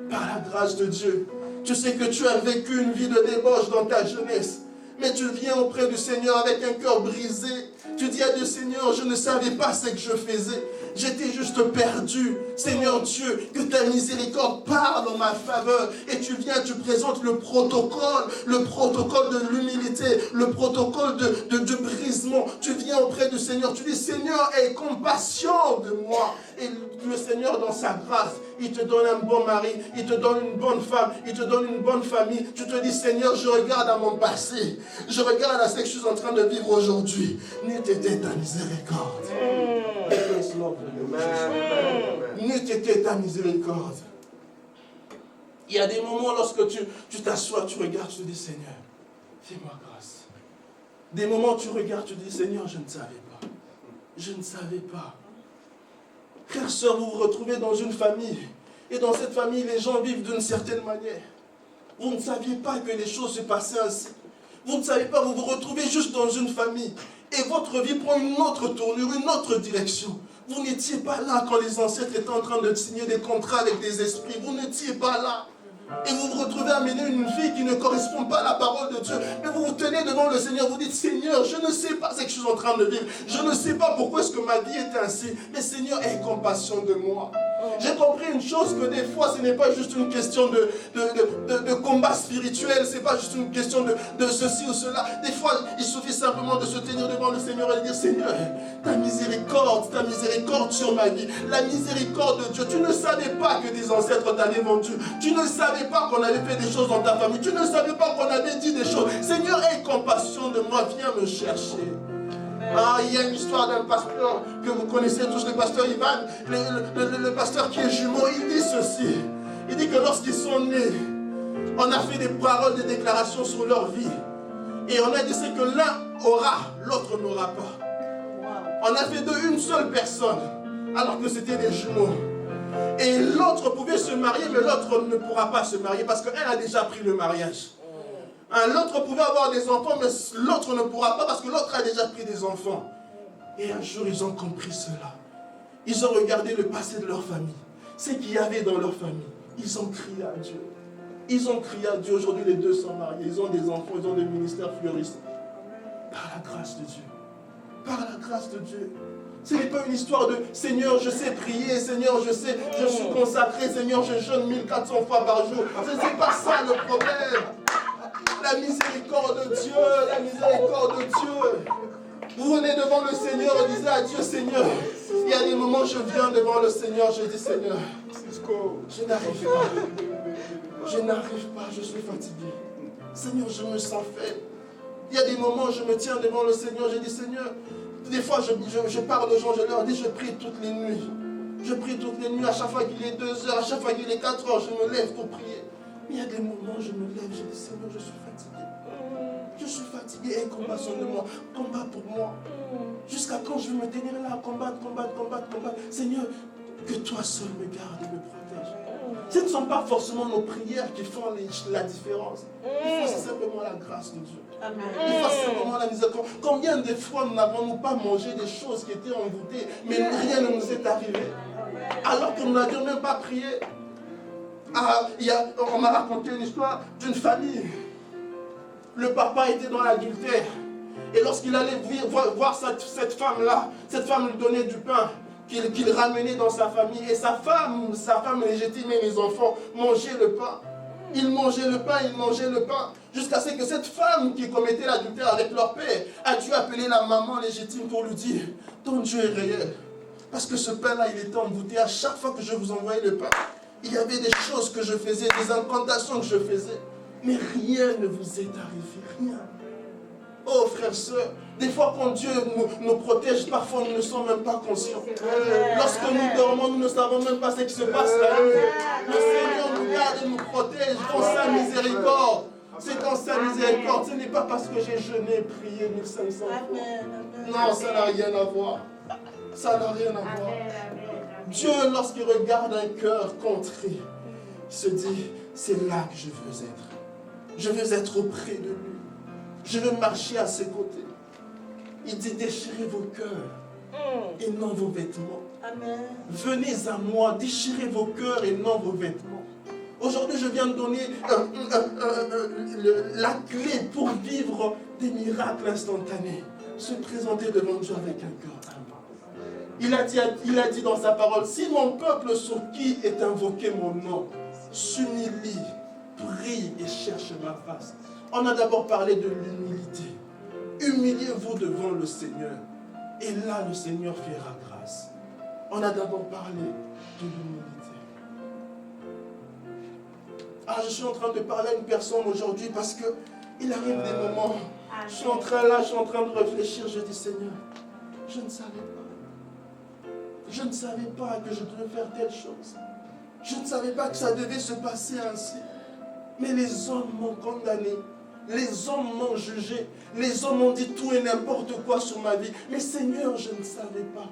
Par la grâce de Dieu. Tu sais que tu as vécu une vie de débauche dans ta jeunesse. Mais tu viens auprès du Seigneur avec un cœur brisé. Tu dis à Dieu, Seigneur, je ne savais pas ce que je faisais. J'étais juste perdu. Seigneur Dieu, que ta miséricorde parle en ma faveur. Et tu viens, tu présentes le protocole de l'humilité, le protocole de brisement. Tu viens auprès du Seigneur, tu dis, Seigneur, aie compassion de moi. Et le Seigneur, dans sa grâce, il te donne un bon mari, il te donne une bonne femme, il te donne une bonne famille. Tu te dis, Seigneur, je regarde à mon passé, je regarde à ce que je suis en train de vivre aujourd'hui. N'eût été ta miséricorde. N'eût été ta miséricorde. Il y a des moments lorsque tu t'assois, tu regardes, tu te dis, Seigneur, fais-moi grâce. Des moments où tu regardes, tu te dis, Seigneur, je ne savais pas. Je ne savais pas. Frères, sœurs, vous vous retrouvez dans une famille. Et dans cette famille, les gens vivent d'une certaine manière. Vous ne saviez pas que les choses se passaient ainsi. Vous ne savez pas, vous vous retrouvez juste dans une famille. Et votre vie prend une autre tournure, une autre direction. Vous n'étiez pas là quand les ancêtres étaient en train de signer des contrats avec des esprits. Vous n'étiez pas là. Et vous vous retrouvez à mener une vie qui ne correspond pas à la parole de Dieu. Mais vous vous tenez devant le Seigneur, vous dites, Seigneur, je ne sais pas ce que je suis en train de vivre. Je ne sais pas pourquoi est-ce que ma vie est ainsi. Mais Seigneur, aie compassion de moi. J'ai compris une chose, que des fois, ce n'est pas juste une question de combat spirituel. Ce n'est pas juste une question de ceci ou cela. Des fois, il suffit simplement de se tenir devant le Seigneur et de dire, Seigneur, ta miséricorde sur ma vie. La miséricorde de Dieu. Tu ne savais pas que des ancêtres t'avaient vendu. Tu ne savais pas qu'on avait fait des choses dans ta famille. Tu ne savais pas qu'on avait dit des choses. Seigneur, aie compassion de moi. Viens me chercher. Ah, il y a une histoire d'un pasteur que vous connaissez tous, le pasteur Ivan, le pasteur qui est jumeau. Il dit ceci. Il dit que lorsqu'ils sont nés, on a fait des paroles, des déclarations sur leur vie. Et on a dit que l'un aura, l'autre n'aura pas. On a fait d'eux une seule personne, alors que c'était des jumeaux. Et l'autre pouvait se marier, mais l'autre ne pourra pas se marier parce qu'elle a déjà pris le mariage. L'autre pouvait avoir des enfants, mais l'autre ne pourra pas parce que l'autre a déjà pris des enfants. Et un jour, ils ont compris cela. Ils ont regardé le passé de leur famille, ce qu'il y avait dans leur famille. Ils ont crié à Dieu. Ils ont crié à Dieu. Aujourd'hui, les deux sont mariés. Ils ont des enfants, ils ont des ministères fleurissants. Par la grâce de Dieu. Par la grâce de Dieu. Ce n'est pas une histoire de Seigneur, je sais prier, Seigneur, je sais, je suis consacré, Seigneur, je jeûne 1400 fois par jour. Ce n'est pas ça le problème. La miséricorde de Dieu, la miséricorde de Dieu. Vous venez devant le Seigneur et disez à Dieu, Seigneur, il y a des moments où je viens devant le Seigneur, je dis, Seigneur, je n'arrive pas. Je n'arrive pas, je suis fatigué. Seigneur, je me sens faible. Il y a des moments où je me tiens devant le Seigneur, je dis, Seigneur, des fois je parle aux gens, je leur dis, je prie toutes les nuits. Je prie toutes les nuits, à chaque fois qu'il est 2 heures, à chaque fois qu'il est 4 heures, je me lève pour prier. Mais il y a des moments où je me lève, je dis, Seigneur, je suis fatigué. Je suis fatigué, aie compassion de moi. Combat pour moi. Jusqu'à quand je vais me tenir là, combattre. Seigneur, que toi seul me garde et me protège. Ce ne sont pas forcément nos prières qui font la différence. Il faut simplement la grâce de Dieu. Amen. Il faut simplement la miséricorde. Combien de fois n'avons-nous pas mangé des choses qui étaient envoûtées, mais rien ne nous est arrivé, alors que nous n'avions même pas prié. On m'a raconté une histoire d'une famille. Le papa était dans l'adultère. Et lorsqu'il allait voir cette femme-là, cette femme lui donnait du pain qu'il ramenait dans sa famille. Et sa femme légitime et les enfants mangeaient le pain. Ils mangeaient le pain, jusqu'à ce que cette femme qui commettait l'adultère avec leur père a dû appeler la maman légitime pour lui dire, ton Dieu est réel. Parce que ce pain-là, il était embouté. À chaque fois que je vous envoyais le pain, il y avait des choses que je faisais, des incantations que je faisais. Mais rien ne vous est arrivé, rien. Oh frères, sœurs, des fois quand Dieu nous protège, parfois nous ne sommes même pas conscients. Lorsque nous dormons, nous ne savons même pas ce qui se passe la nuit. Le Seigneur nous garde et nous protège dans sa miséricorde. C'est dans sa miséricorde. Ce n'est pas parce que j'ai jeûné, prié 1500 fois. Non, ça n'a rien à voir. Ça n'a rien à voir. Dieu, lorsqu'il regarde un cœur contré, il se dit, c'est là que je veux être. Je veux être auprès de lui. Je veux marcher à ses côtés. Il dit, déchirez vos cœurs et non vos vêtements. Amen. Venez à moi, déchirez vos cœurs et non vos vêtements. Aujourd'hui, je viens de donner la clé pour vivre des miracles instantanés. Se présenter devant Dieu avec un cœur humble. Il a dit dans sa parole, si mon peuple sur qui est invoqué mon nom s'humilie, prie et cherche ma face. On a d'abord parlé de l'humilité. Humiliez-vous devant le Seigneur. Et là, le Seigneur fera grâce. On a d'abord parlé de l'humilité. Ah, je suis en train de parler à une personne aujourd'hui parce qu'il arrive des moments. Je suis en train de réfléchir. Je dis, Seigneur, je ne savais pas. Je ne savais pas que je devais faire telle chose. Je ne savais pas que ça devait se passer ainsi. Mais les hommes m'ont condamné. Les hommes m'ont jugé. Les hommes ont dit tout et n'importe quoi sur ma vie. Mais Seigneur, je ne savais pas.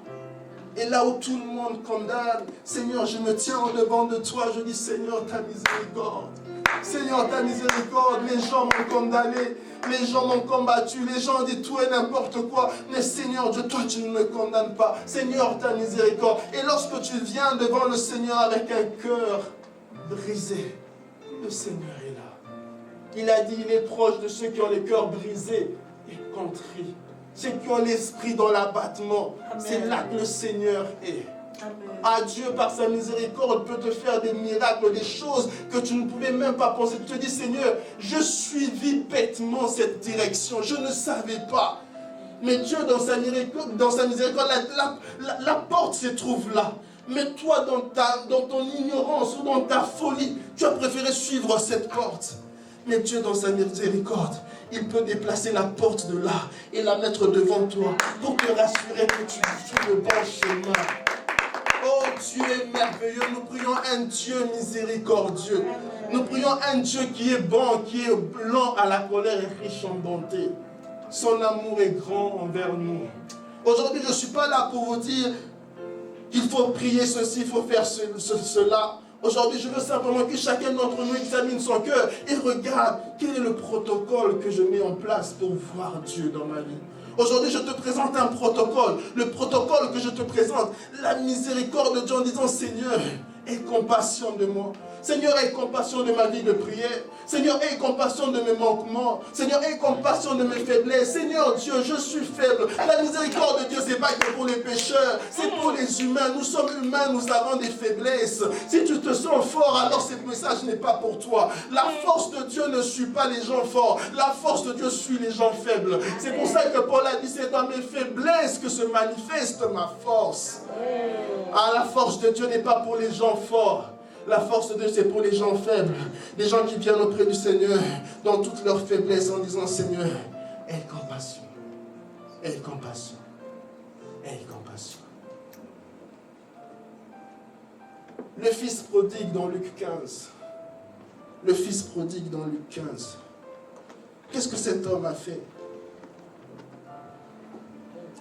Et là où tout le monde condamne, Seigneur, je me tiens en devant de toi. Je dis, Seigneur, ta miséricorde. Seigneur, ta miséricorde. Les gens m'ont condamné. Les gens m'ont combattu. Les gens ont dit tout et n'importe quoi. Mais Seigneur Dieu, toi, tu ne me condamnes pas. Seigneur, ta miséricorde. Et lorsque tu viens devant le Seigneur avec un cœur brisé, le Seigneur est là. Il a dit, il est proche de ceux qui ont le cœur brisé et contrit. Ceux qui ont l'esprit dans l'abattement. C'est là que le Seigneur est. Amen. Ah, Dieu, par sa miséricorde, peut te faire des miracles, des choses que tu ne pouvais même pas penser. Tu te dis, Seigneur, je suivis bêtement cette direction. Je ne savais pas. Mais Dieu, dans sa miséricorde, la porte se trouve là. Mais toi, dans ton ignorance ou dans ta folie, tu as préféré suivre cette porte. Mais Dieu, dans sa miséricorde, il peut déplacer la porte de là et la mettre devant toi pour te rassurer que tu suis le bon chemin. Oh, Dieu est merveilleux. Nous prions un Dieu miséricordieux. Nous prions un Dieu qui est bon, qui est lent à la colère et riche en bonté. Son amour est grand envers nous. Aujourd'hui, je ne suis pas là pour vous dire qu'il faut prier ceci, il faut faire cela. Aujourd'hui, je veux simplement que chacun d'entre nous examine son cœur et regarde quel est le protocole que je mets en place pour voir Dieu dans ma vie. Aujourd'hui, je te présente un protocole. Le protocole que je te présente, la miséricorde de Dieu en disant, Seigneur, aie compassion de moi. Seigneur, aie compassion de ma vie de prière. Seigneur, aie compassion de mes manquements. Seigneur, aie compassion de mes faiblesses. Seigneur Dieu, je suis faible. La miséricorde de Dieu, ce n'est pas que pour les pécheurs, c'est pour les humains. Nous sommes humains, nous avons des faiblesses. Si tu te sens fort, alors ce message n'est pas pour toi. La force de Dieu ne suit pas les gens forts. La force de Dieu suit les gens faibles. C'est pour ça que Paul a dit, c'est dans mes faiblesses que se manifeste ma force. Ah, la force de Dieu n'est pas pour les gens forts. La force de Dieu, c'est pour les gens faibles. Des gens qui viennent auprès du Seigneur dans toutes leurs faiblesses en disant, Seigneur, aie compassion. Aie compassion. Aie compassion. Le fils prodigue dans Luc 15. Le fils prodigue dans Luc 15. Qu'est-ce que cet homme a fait?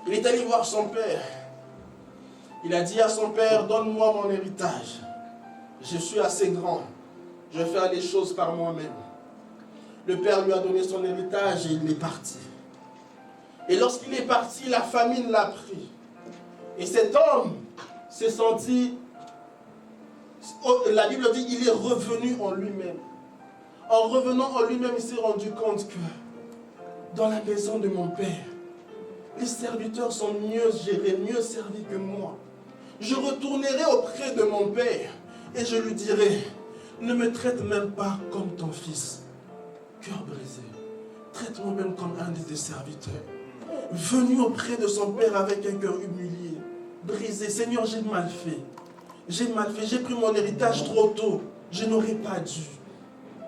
Il est allé voir son père. Il a dit à son père, donne-moi mon héritage. Je suis assez grand. Je vais faire les choses par moi-même. Le père lui a donné son héritage et il est parti. Et lorsqu'il est parti, la famine l'a pris. Et cet homme s'est senti, la Bible dit, il est revenu en lui-même. En revenant en lui-même, il s'est rendu compte que dans la maison de mon père, les serviteurs sont mieux gérés, mieux servis que moi. Je retournerai auprès de mon père. Et je lui dirai, ne me traite même pas comme ton fils. Cœur brisé. Traite-moi même comme un de tes serviteurs. Venu auprès de son père avec un cœur humilié, brisé. Seigneur, j'ai mal fait. J'ai mal fait. J'ai pris mon héritage trop tôt. Je n'aurais pas dû.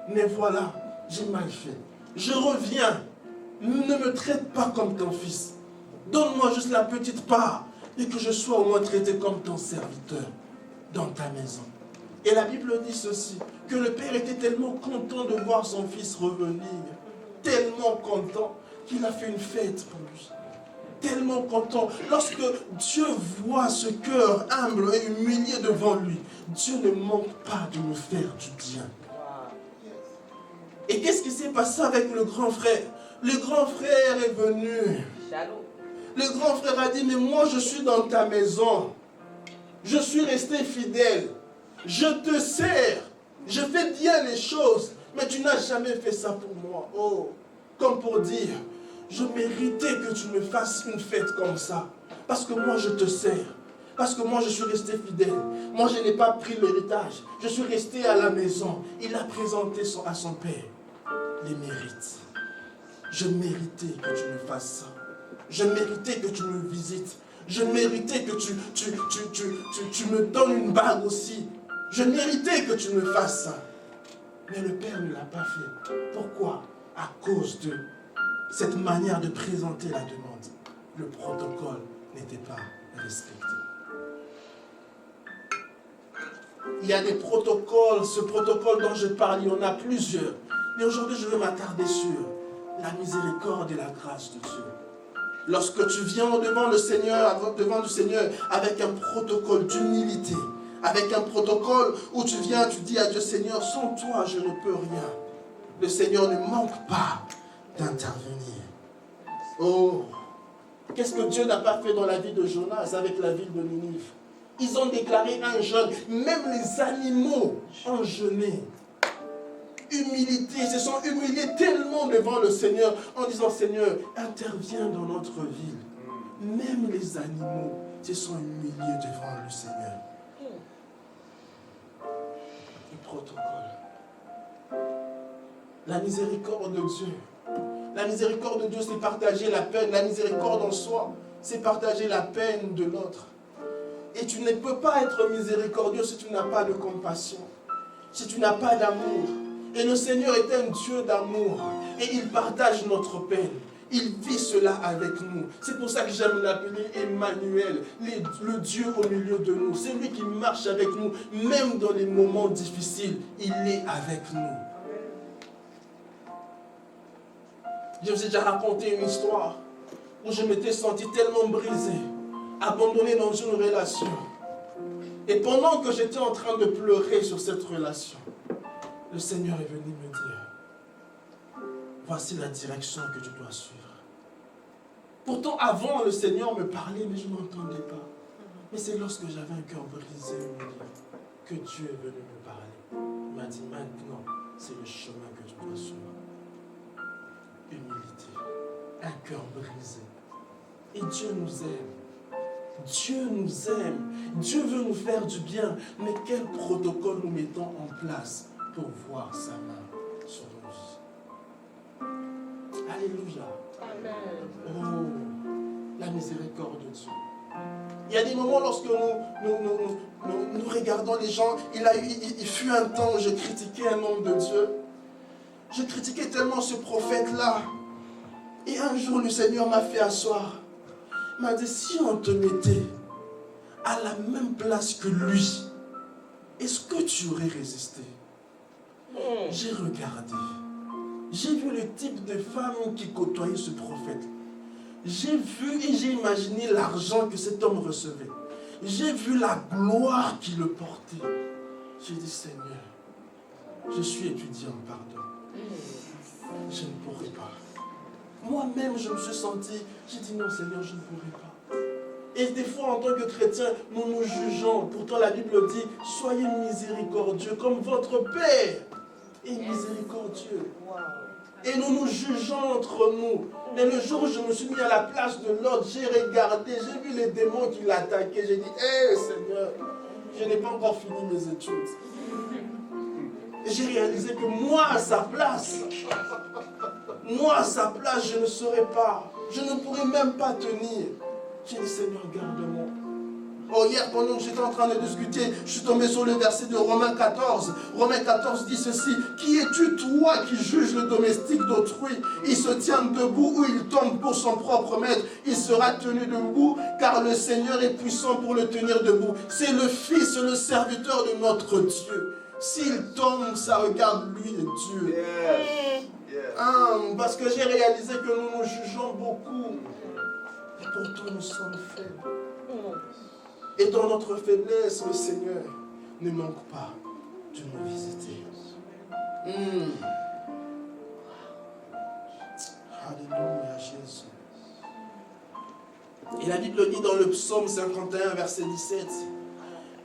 Mais voilà, j'ai mal fait. Je reviens. Ne me traite pas comme ton fils. Donne-moi juste la petite part et que je sois au moins traité comme ton serviteur dans ta maison. Et la Bible dit ceci, que le père était tellement content de voir son fils revenir, tellement content qu'il a fait une fête pour lui. Tellement content. Lorsque Dieu voit ce cœur humble et humilié devant lui, Dieu ne manque pas de me faire du bien. Et qu'est-ce qui s'est passé avec le grand frère? Le grand frère est venu. Le grand frère a dit, mais moi je suis dans ta maison. Je suis resté fidèle. Je te sers, je fais bien les choses, mais tu n'as jamais fait ça pour moi. Oh, comme pour dire, je méritais que tu me fasses une fête comme ça, parce que moi je te sers. Parce que moi, je suis resté fidèle. Moi, je n'ai pas pris l'héritage. Je suis resté à la maison. Il a présenté à son père les mérites. Je méritais que tu me fasses ça. Je méritais que tu me visites. Je méritais que tu me donnes une bague aussi. Je méritais que tu me fasses ça. Mais le père ne l'a pas fait. Pourquoi? À cause de cette manière de présenter la demande. Le protocole n'était pas respecté. Il y a des protocoles, ce protocole dont je parle, il y en a plusieurs. Mais aujourd'hui, je veux m'attarder sur la miséricorde et la grâce de Dieu. Lorsque tu viens devant le Seigneur avec un protocole d'humilité, avec un protocole où tu viens, tu dis à Dieu, Seigneur, sans toi, je ne peux rien. Le Seigneur ne manque pas d'intervenir. Oh, qu'est-ce que Dieu n'a pas fait dans la vie de Jonas avec la ville de Ninive? Ils ont déclaré un jeûne. Même les animaux ont jeûné. Humilité, ils se sont humiliés tellement devant le Seigneur en disant, Seigneur, interviens dans notre ville. Même les animaux se sont humiliés devant le Seigneur. Le protocole. La miséricorde de Dieu. La miséricorde de Dieu, c'est partager la peine. La miséricorde en soi, c'est partager la peine de l'autre. Et tu ne peux pas être miséricordieux si tu n'as pas de compassion, si tu n'as pas d'amour. Et le Seigneur est un Dieu d'amour. Et il partage notre peine. Il vit cela avec nous. C'est pour ça que j'aime l'appeler Emmanuel, le Dieu au milieu de nous. C'est lui qui marche avec nous, même dans les moments difficiles. Il est avec nous. Je vous ai déjà raconté une histoire où je m'étais senti tellement brisé, abandonné dans une relation. Et pendant que j'étais en train de pleurer sur cette relation, le Seigneur est venu me dire, voici la direction que tu dois suivre. Pourtant, avant, le Seigneur me parlait, mais je ne m'entendais pas. Mais c'est lorsque j'avais un cœur brisé, que Dieu est venu me parler. Il m'a dit, maintenant, c'est le chemin que tu dois suivre. Humilité, un cœur brisé. Et Dieu nous aime. Dieu nous aime. Dieu veut nous faire du bien. Mais quel protocole nous mettons en place pour voir sa main sur nos vies? Alléluia. Amen. Oh, la miséricorde de Dieu. Il y a des moments lorsque nous regardons les gens, il fut un temps où je critiquais un homme de Dieu. Je critiquais tellement ce prophète-là. Et un jour, le Seigneur m'a fait asseoir. Il m'a dit, si on te mettait à la même place que lui, est-ce que tu aurais résisté? J'ai regardé. J'ai vu le type de femme qui côtoyait ce prophète. J'ai vu et j'ai imaginé l'argent que cet homme recevait. J'ai vu la gloire qui le portait. J'ai dit, Seigneur, je suis étudiant, pardon. Je ne pourrai pas. Moi-même, je me suis senti, j'ai dit non Seigneur, je ne pourrai pas. Et des fois, en tant que chrétien, nous nous jugeons. Pourtant, la Bible dit, soyez miséricordieux comme votre Père est miséricordieux. Et nous nous jugeons entre nous. Mais le jour où je me suis mis à la place de l'autre, j'ai regardé, j'ai vu les démons qui l'attaquaient. J'ai dit, hé Seigneur, je n'ai pas encore fini mes études. Et j'ai réalisé que moi, à sa place, je ne saurais pas. Je ne pourrais même pas tenir. J'ai dit, Seigneur, garde-moi. Oh, hier, pendant que j'étais en train de discuter, je suis tombé sur le verset de Romains 14. Romains 14 dit ceci. Qui es-tu, toi, qui juges le domestique d'autrui? Il se tient debout ou il tombe pour son propre maître. Il sera tenu debout, car le Seigneur est puissant pour le tenir debout. C'est le Fils, le serviteur de notre Dieu. S'il tombe, ça regarde lui et Dieu. Parce que j'ai réalisé que nous nous jugeons beaucoup. Et pourtant, nous sommes faibles. Et dans notre faiblesse, le Seigneur ne manque pas de nous visiter. Alléluia, Jésus. Et la Bible dit dans le psaume 51, verset 17,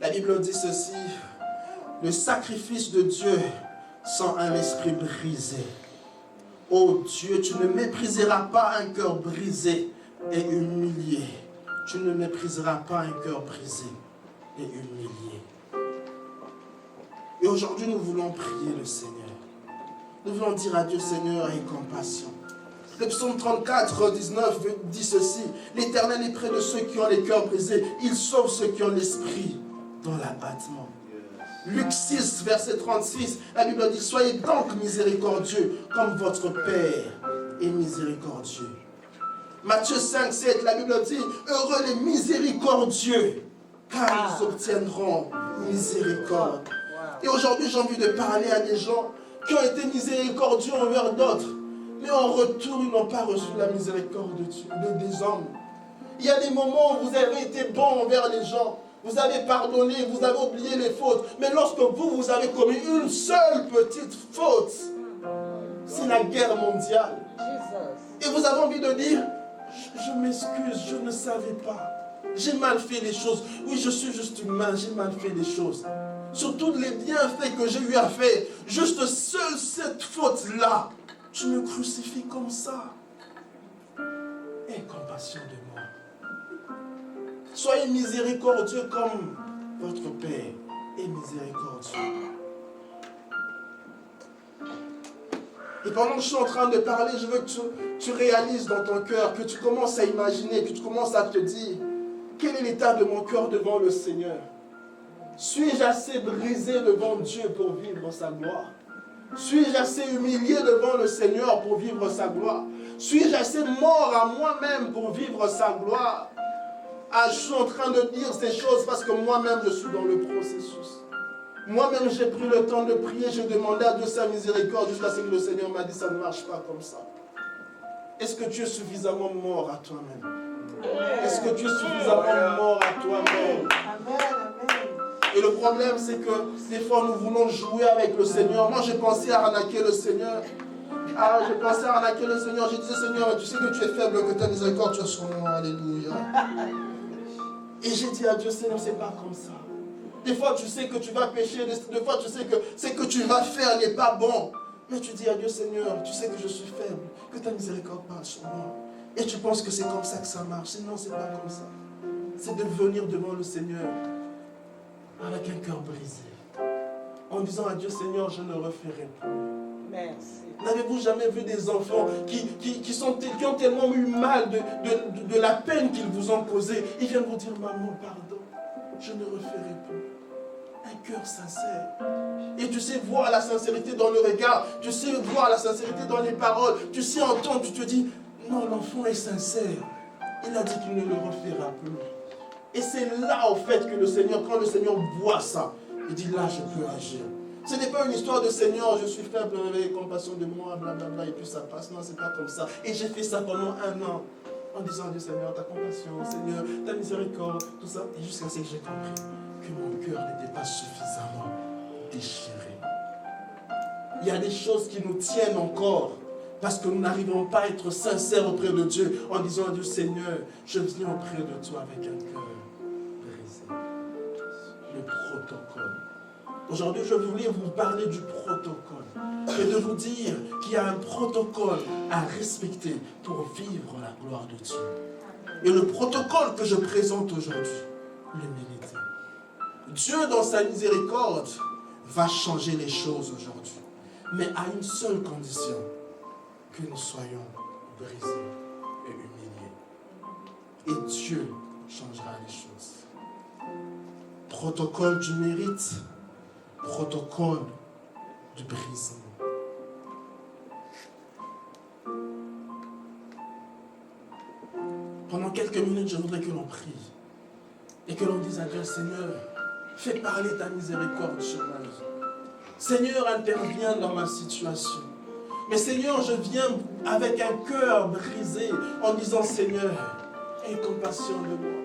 la Bible dit ceci, le sacrifice de Dieu sans un esprit brisé. Ô Dieu, tu ne mépriseras pas un cœur brisé et humilié. tu ne mépriseras pas un cœur brisé et humilié. Et aujourd'hui, nous voulons prier le Seigneur. Nous voulons dire à Dieu, Seigneur, aie compassion. Le psaume 34, 19 dit ceci: l'Éternel est près de ceux qui ont les cœurs brisés. Il sauve ceux qui ont l'esprit dans l'abattement. Luc 6, verset 36, la Bible dit: soyez donc miséricordieux comme votre Père est miséricordieux. Matthieu 5, 7, la Bible dit: heureux les miséricordieux, car ils obtiendront miséricorde. Et aujourd'hui, j'ai envie de parler à des gens qui ont été miséricordieux envers d'autres, mais en retour, ils n'ont pas reçu la miséricorde de Dieu, des hommes. Il y a des moments où vous avez été bon envers les gens, vous avez pardonné, vous avez oublié les fautes, mais lorsque vous avez commis une seule petite faute, c'est la guerre mondiale. Et vous avez envie de dire: je m'excuse, je ne savais pas. J'ai mal fait les choses. Oui, je suis juste humain, j'ai mal fait les choses. Sur tous les bienfaits que j'ai eu à faire, juste seule cette faute-là, tu me crucifies comme ça. Aie compassion de moi. Soyez miséricordieux comme votre Père est miséricordieux. Et pendant que je suis en train de parler, je veux que tu réalises dans ton cœur, que tu commences à imaginer, que tu commences à te dire: quel est l'état de mon cœur devant le Seigneur? Suis-je assez brisé devant Dieu pour vivre sa gloire? Suis-je assez humilié devant le Seigneur pour vivre sa gloire? Suis-je assez mort à moi-même pour vivre sa gloire? Ah, je suis en train de dire ces choses parce que moi-même je suis dans le processus. Moi-même j'ai pris le temps de prier, j'ai demandé à Dieu sa miséricorde jusqu'à ce que le Seigneur m'a dit: ça ne marche pas comme ça. Est-ce que tu es suffisamment mort à toi-même? Est-ce que tu es suffisamment mort à toi-même? Et le problème, c'est que des fois, nous voulons jouer avec le Seigneur. Moi, j'ai pensé à arnaquer le Seigneur. Ah, j'ai pensé à arnaquer le Seigneur. J'ai dit: Seigneur, tu sais que tu es faible, que ta miséricorde, tu es sur moi. Alléluia. Et j'ai dit à Dieu: Seigneur, c'est pas comme ça. Des fois, tu sais que tu vas pécher. Des fois, tu sais que ce que tu vas faire n'est pas bon. Mais tu dis à Dieu: Seigneur, tu sais que je suis faible, que ta miséricorde parle sur moi. Et tu penses que c'est comme ça que ça marche. Non, c'est pas comme ça. C'est de venir devant le Seigneur avec un cœur brisé, en disant à Dieu: Seigneur, je ne referai plus. Merci. N'avez-vous jamais vu des enfants qui ont tellement eu mal de la peine qu'ils vous ont causée? Ils viennent vous dire: maman, pardon, je ne referai plus. Un cœur sincère. Et tu sais voir la sincérité dans le regard, tu sais voir la sincérité dans les paroles, tu sais entendre, tu te dis: non, l'enfant est sincère. Il a dit qu'il ne le refera plus. Et c'est là, au fait, que le Seigneur, quand le Seigneur voit ça, il dit: là, je peux agir. Ce n'est pas une histoire de Seigneur, je suis faible, ayez compassion de moi, blablabla, et puis ça passe. Non, c'est pas comme ça. Et j'ai fait ça pendant 1 an, en disant à Dieu: Seigneur, ta compassion, Seigneur, ta miséricorde, tout ça. Et jusqu'à ce que j'ai compris que mon cœur n'était pas suffisamment déchiré. Il y a des choses qui nous tiennent encore, parce que nous n'arrivons pas à être sincères auprès de Dieu, en disant à Dieu: Seigneur, je viens auprès de toi avec un cœur brisé. Le protocole. Aujourd'hui, je voulais vous parler du protocole et de vous dire qu'il y a un protocole à respecter pour vivre la gloire de Dieu. Et le protocole que je présente aujourd'hui, l'humilité. Dieu, dans sa miséricorde, va changer les choses aujourd'hui, mais à une seule condition: que nous soyons brisés et humiliés. Et Dieu changera les choses. Protocole du mérite, protocole du brisement. Pendant quelques minutes, je voudrais que l'on prie et que l'on dise à Dieu: Seigneur, fais parler ta miséricorde sur ma vie. Seigneur, interviens dans ma situation. Mais Seigneur, je viens avec un cœur brisé en disant: Seigneur, aie compassion de moi.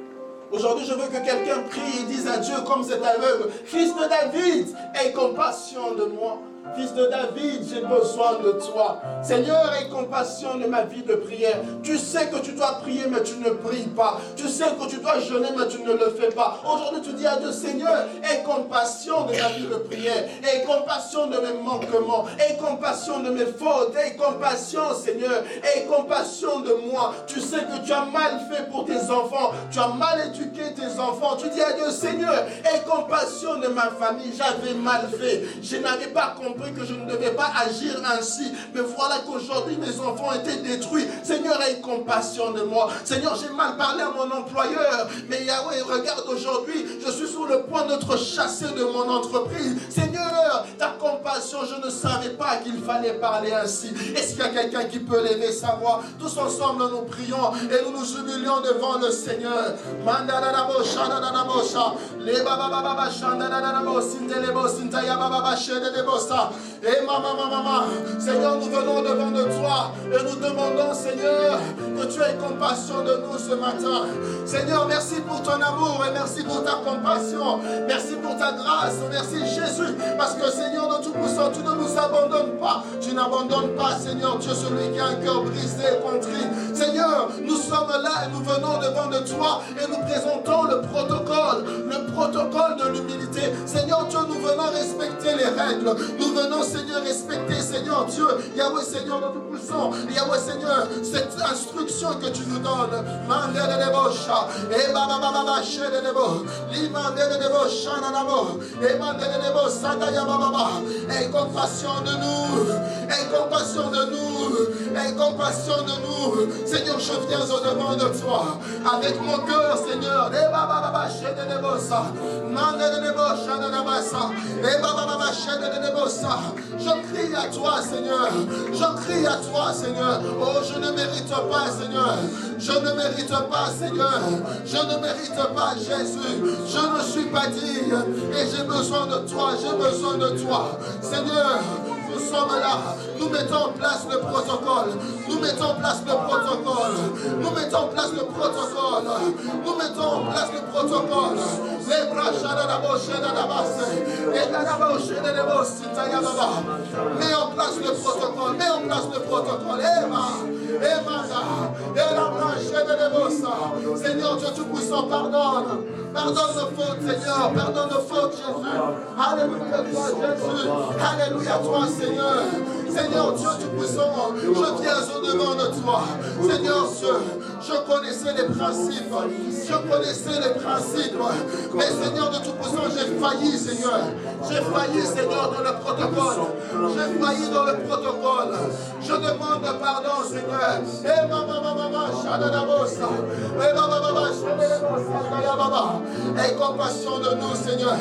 Aujourd'hui, je veux que quelqu'un prie et dise à Dieu comme cet aveugle: Fils de David, aie compassion de moi. Fils de David, j'ai besoin de toi. Seigneur, aie compassion de ma vie de prière. Tu sais que tu dois prier, mais tu ne pries pas. Tu sais que tu dois jeûner, mais tu ne le fais pas. Aujourd'hui, tu dis à Dieu, Seigneur, aie compassion de ma vie de prière. Aie compassion de mes manquements. Aie compassion de mes fautes. Aie compassion, Seigneur. Aie compassion de moi. Tu sais que tu as mal fait pour tes enfants. Tu as mal éduqué tes enfants. Tu dis à Dieu, Seigneur, aie compassion de ma famille. J'avais mal fait. Je n'avais pas compris que je ne devais pas agir ainsi. Mais voilà qu'aujourd'hui, mes enfants étaient détruits. Seigneur, aie compassion de moi. Seigneur, j'ai mal parlé à mon employeur. Mais Yahweh, regarde aujourd'hui, je suis sur le point d'être chassé de mon entreprise. Seigneur, ta compassion, je ne savais pas qu'il fallait parler ainsi. Est-ce qu'il y a quelqu'un qui peut lever sa voix? Tous ensemble, nous prions et nous nous humilions devant le Seigneur. Et maman, Seigneur, nous venons devant de toi et nous demandons, Seigneur, que tu aies compassion de nous ce matin. Seigneur, merci pour ton amour et merci pour ta compassion. Merci pour ta grâce. Merci Jésus, parce que Seigneur, de tout puissant, tu ne nous abandonnes pas. Tu n'abandonnes pas, Seigneur Dieu, celui qui a un cœur brisé et contrit. Seigneur, nous sommes là et nous venons devant de toi et nous présentons le protocole de l'humilité. Seigneur Dieu, nous venons respecter les règles. Nous venons, Seigneur, respecter, Seigneur Dieu, Yahweh, Seigneur, de tout puissant. Yahweh, Seigneur, cette instruction que tu nous donnes. Aie compassion de nous. Aie compassion de nous. Aie compassion de nous. Seigneur, je viens au-devant de toi. Avec mon cœur, Seigneur. Je crie à toi, Seigneur. Je crie à toi, Seigneur. Oh, je ne mérite pas, Seigneur. Je ne mérite pas, Seigneur. Je ne mérite pas, Jésus. Je ne suis pas digne. Et j'ai besoin de toi. J'ai besoin de toi. Seigneur, nous sommes là. Nous mettons en place le protocole. Nous mettons en place le protocole. Nous mettons en place le protocole. Nous mettons en place le protocole. Les bras la bouche de la basse. Et la bouche de la basse. Mets en place le protocole. Mets en place le protocole. Seigneur Dieu Tout-Puissant, pardonne. Pardonne nos fautes, Seigneur. Pardonne nos fautes, Jésus. Alléluia toi, Jésus. Alléluia toi, Seigneur. Seigneur Dieu Tout-Puissant, je viens au-devant de toi. Seigneur Dieu, je connaissais les principes. Je connaissais les principes. Mais Seigneur de Tout-Puissant, j'ai failli, Seigneur. J'ai failli, Seigneur, dans le protocole. J'ai failli dans le protocole. Je demande pardon, Seigneur. Et aie compassion de nous, Seigneur.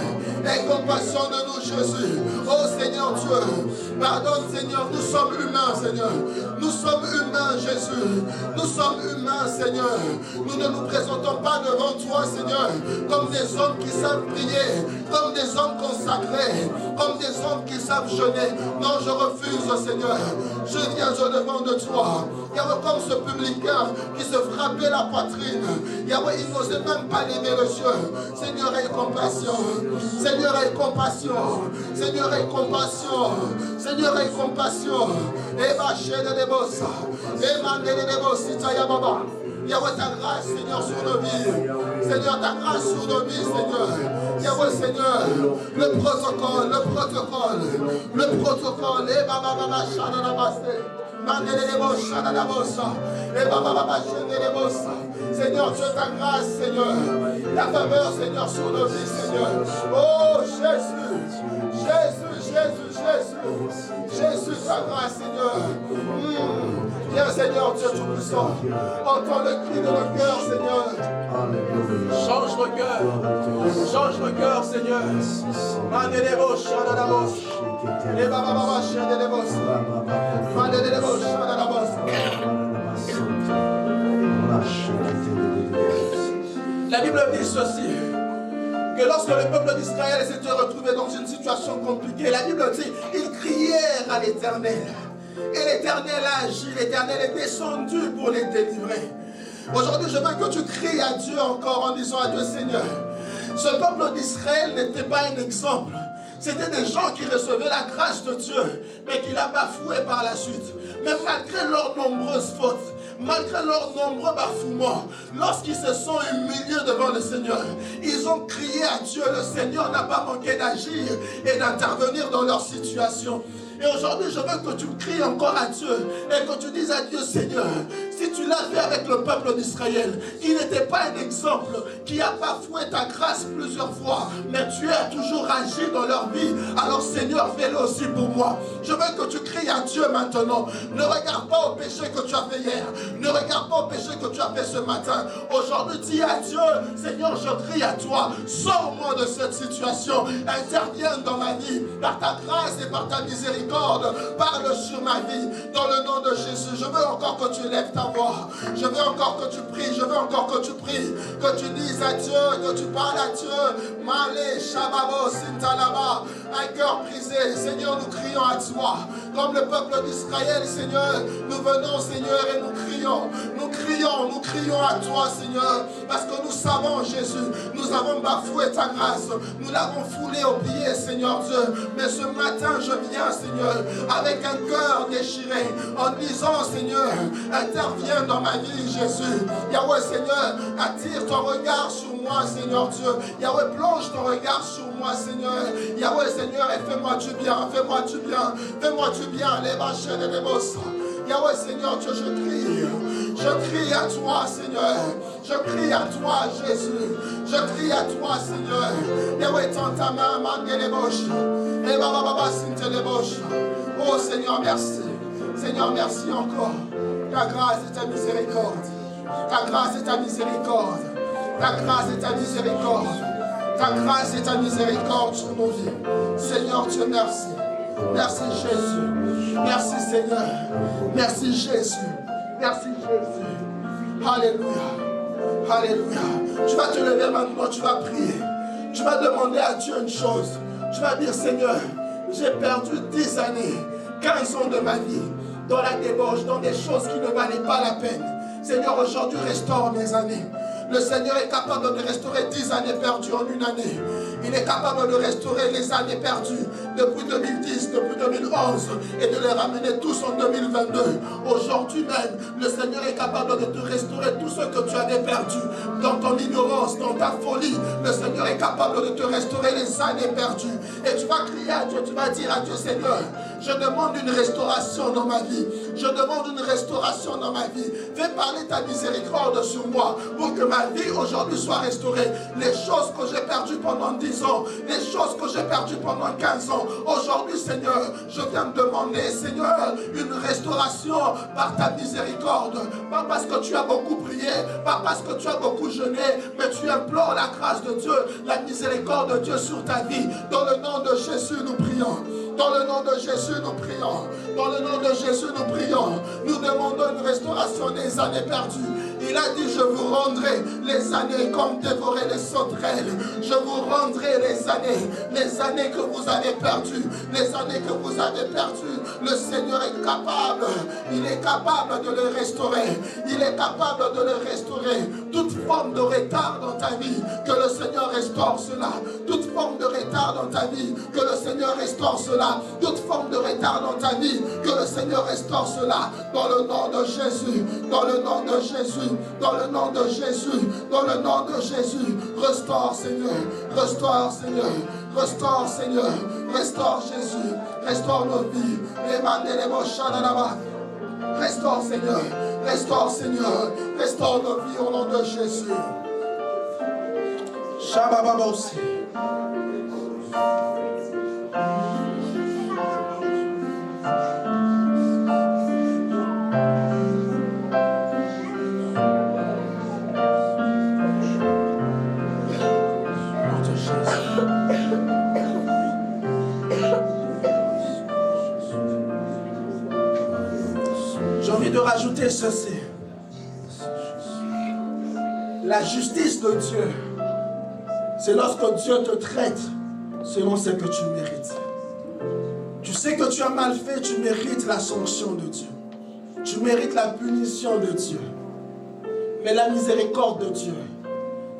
Aie compassion de nous, Jésus. Oh Seigneur Dieu, pardonne, Seigneur. Nous sommes humains, Seigneur. Nous sommes humains, Jésus. Nous sommes humains, Seigneur. Nous ne nous présentons pas devant toi, Seigneur, comme des hommes qui savent prier, comme des hommes consacrés, comme des hommes qui savent jeûner. Non, je refuse, Seigneur. Je viens au-devant de toi. Yahweh, comme ce publicain qui se frappait la poitrine. Yahweh, il n'osait même pas lever le yeux. Seigneur, aie compassion. Seigneur, aie compassion. Seigneur, aie compassion. Seigneur, aie compassion. Yahweh, ta grâce, Seigneur, sur nos vies. Seigneur, ta grâce sur nos vies, Seigneur. Yahweh, Seigneur, le protocole. Seigneur, Dieu, ta grâce, Seigneur. Ta faveur, Seigneur, sur nos vies, Seigneur. Oh, Jésus. Jésus, ta grâce, Seigneur. Viens, Seigneur, Dieu Tout-Puissant. Entends le cri de nos cœurs, Seigneur. Change nos cœurs. Change nos cœurs, Seigneur. La Bible dit ceci, que lorsque le peuple d'Israël s'était retrouvé dans une situation compliquée, la Bible dit, ils crièrent à l'Éternel. Et l'Éternel a agi, l'Éternel est descendu pour les délivrer. Aujourd'hui, je veux que tu cries à Dieu encore en disant à Dieu, Seigneur, ce peuple d'Israël n'était pas un exemple. C'était des gens qui recevaient la grâce de Dieu, mais qui la bafouaient par la suite. Mais malgré leurs nombreuses fautes, malgré leurs nombreux bafouements, lorsqu'ils se sont humiliés devant le Seigneur, ils ont crié à Dieu. Le Seigneur n'a pas manqué d'agir et d'intervenir dans leur situation. Et aujourd'hui, je veux que tu cries encore à Dieu et que tu dises à Dieu, Seigneur, si tu l'as fait avec le peuple d'Israël, qui n'était pas un exemple, qui a bafoué ta grâce plusieurs fois, mais tu as toujours agi dans leur vie, alors Seigneur, fais-le aussi pour moi. Je veux que tu cries à Dieu maintenant. Ne regarde pas au péché que tu as fait hier. Ne regarde pas au péché que tu as fait ce matin. Aujourd'hui, dis à Dieu, Seigneur, je crie à toi, sors-moi de cette situation, interviens dans ma vie, par ta grâce et par ta miséricorde. Parle sur ma vie, dans le nom de Jésus. Je veux encore que tu lèves ta voix. Je veux encore que tu pries. Je veux encore que tu pries. Que tu dises à Dieu, que tu parles à Dieu. Malé, Shababo, Sintalaba. Un cœur brisé. Seigneur, nous crions à toi. Comme le peuple d'Israël, Seigneur, nous venons, Seigneur, et nous crions. Nous crions, nous crions à toi, Seigneur. Parce que nous savons, Jésus, nous avons bafoué ta grâce. Nous l'avons foulé aux pieds, Seigneur Dieu. Mais ce matin, je viens, Seigneur, avec un cœur déchiré, en disant, Seigneur, interviens dans ma vie, Jésus. Yahweh, Seigneur, attire ton regard sur moi, Seigneur Dieu. Yahweh, plonge ton regard sur moi, Seigneur. Yahweh, Seigneur, et fais-moi du bien, fais-moi du bien, fais-moi du bien, les vaches et les bosses. Yahweh, Seigneur Dieu, je crie à toi, Seigneur. Je crie à toi, Jésus. Je crie à toi, Seigneur. Yahweh, tends ta main, mangue les bouches. Et baba, sinte les bouches. Oh, Seigneur, merci. Seigneur, merci encore. Ta grâce et ta miséricorde. Ta grâce et ta miséricorde. Ta grâce et ta miséricorde. Ta grâce et ta miséricorde sur nos vies. Seigneur Dieu, merci. Merci Jésus. Merci Seigneur. Merci Jésus. Merci Jésus. Alléluia. Alléluia. Tu vas te lever maintenant, tu vas prier. Tu vas demander à Dieu une chose. Tu vas dire, Seigneur, j'ai perdu 10 années, 15 ans de ma vie dans la débauche, dans des choses qui ne valaient pas la peine. Seigneur, aujourd'hui, restaure mes années. Le Seigneur est capable de restaurer 10 années perdues en une année. Il est capable de restaurer les années perdues depuis 2010, depuis 2011 et de les ramener tous en 2022. Aujourd'hui même, le Seigneur est capable de te restaurer tout ce que tu avais perdu dans ton ignorance, dans ta folie. Le Seigneur est capable de te restaurer les années perdues. Et tu vas crier à Dieu, tu vas dire à Dieu, Seigneur, je demande une restauration dans ma vie. Je demande une restauration dans ma vie. Fais parler ta miséricorde sur moi pour que ma vie aujourd'hui soit restaurée. Les choses que j'ai perdues pendant 10 ans, les choses que j'ai perdues pendant 15 ans, aujourd'hui, Seigneur, je viens te demander, Seigneur, une restauration par ta miséricorde. Pas parce que tu as beaucoup prié, pas parce que tu as beaucoup jeûné, mais tu implores la grâce de Dieu, la miséricorde de Dieu sur ta vie. Dans le nom de Jésus, nous prions. Dans le nom de Jésus, nous prions. Dans le nom de Jésus, nous prions. Nous demandons une restauration des années perdues. Il a dit, je vous rendrai les années comme dévorer les sauterelles. Je vous rendrai les années que vous avez perdues. Les années que vous avez perdues. Le Seigneur est capable. Il est capable de les restaurer. Il est capable de les restaurer. Toute forme de retard dans ta vie, que le Seigneur restaure cela. Toute forme de retard dans ta vie, que le Seigneur restaure cela. Toute forme de retard dans ta vie, que le Seigneur restaure cela. Dans le nom de Jésus, dans le nom de Jésus, dans le nom de Jésus, dans le nom de Jésus. Restaure Seigneur, restaure Seigneur, restaure Seigneur, restaure Jésus, restaure nos vies. Restaure Seigneur, restaure Seigneur, restaure nos vies au nom de Jésus. Shabbababosi. J'ai envie de rajouter ceci. La justice de Dieu, c'est lorsque Dieu te traite selon ce que tu mérites. Tu sais que tu as mal fait, tu mérites la sanction de Dieu. Tu mérites la punition de Dieu. Mais la miséricorde de Dieu,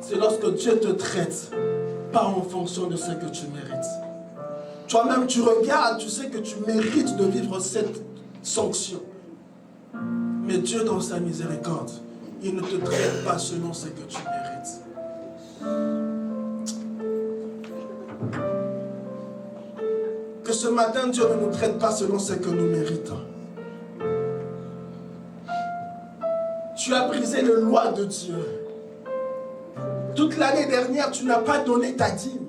c'est lorsque Dieu te traite pas en fonction de ce que tu mérites. Toi-même, tu regardes, tu sais que tu mérites de vivre cette sanction. Mais Dieu, dans sa miséricorde, il ne te traite pas selon ce que tu mérites. Que ce matin, Dieu ne nous traite pas selon ce que nous méritons. Tu as brisé les lois de Dieu. Toute l'année dernière, tu n'as pas donné ta dîme.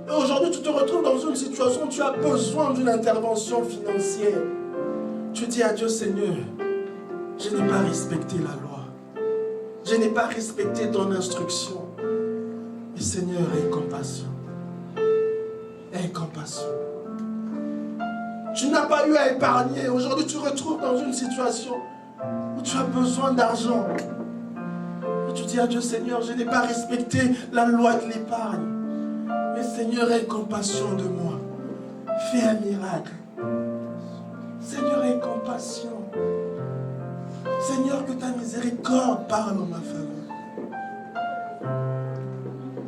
Et aujourd'hui, tu te retrouves dans une situation où tu as besoin d'une intervention financière. Tu dis à Dieu, Seigneur, je n'ai pas respecté la loi. Je n'ai pas respecté ton instruction. Mais Seigneur, aie compassion. Aie compassion. Tu n'as pas eu à épargner. Aujourd'hui, tu te retrouves dans une situation où tu as besoin d'argent. Et tu dis à Dieu, Seigneur, je n'ai pas respecté la loi de l'épargne. Mais Seigneur, aie compassion de moi. Fais un miracle. Seigneur, aie compassion. Seigneur, que ta miséricorde parle en ma faveur.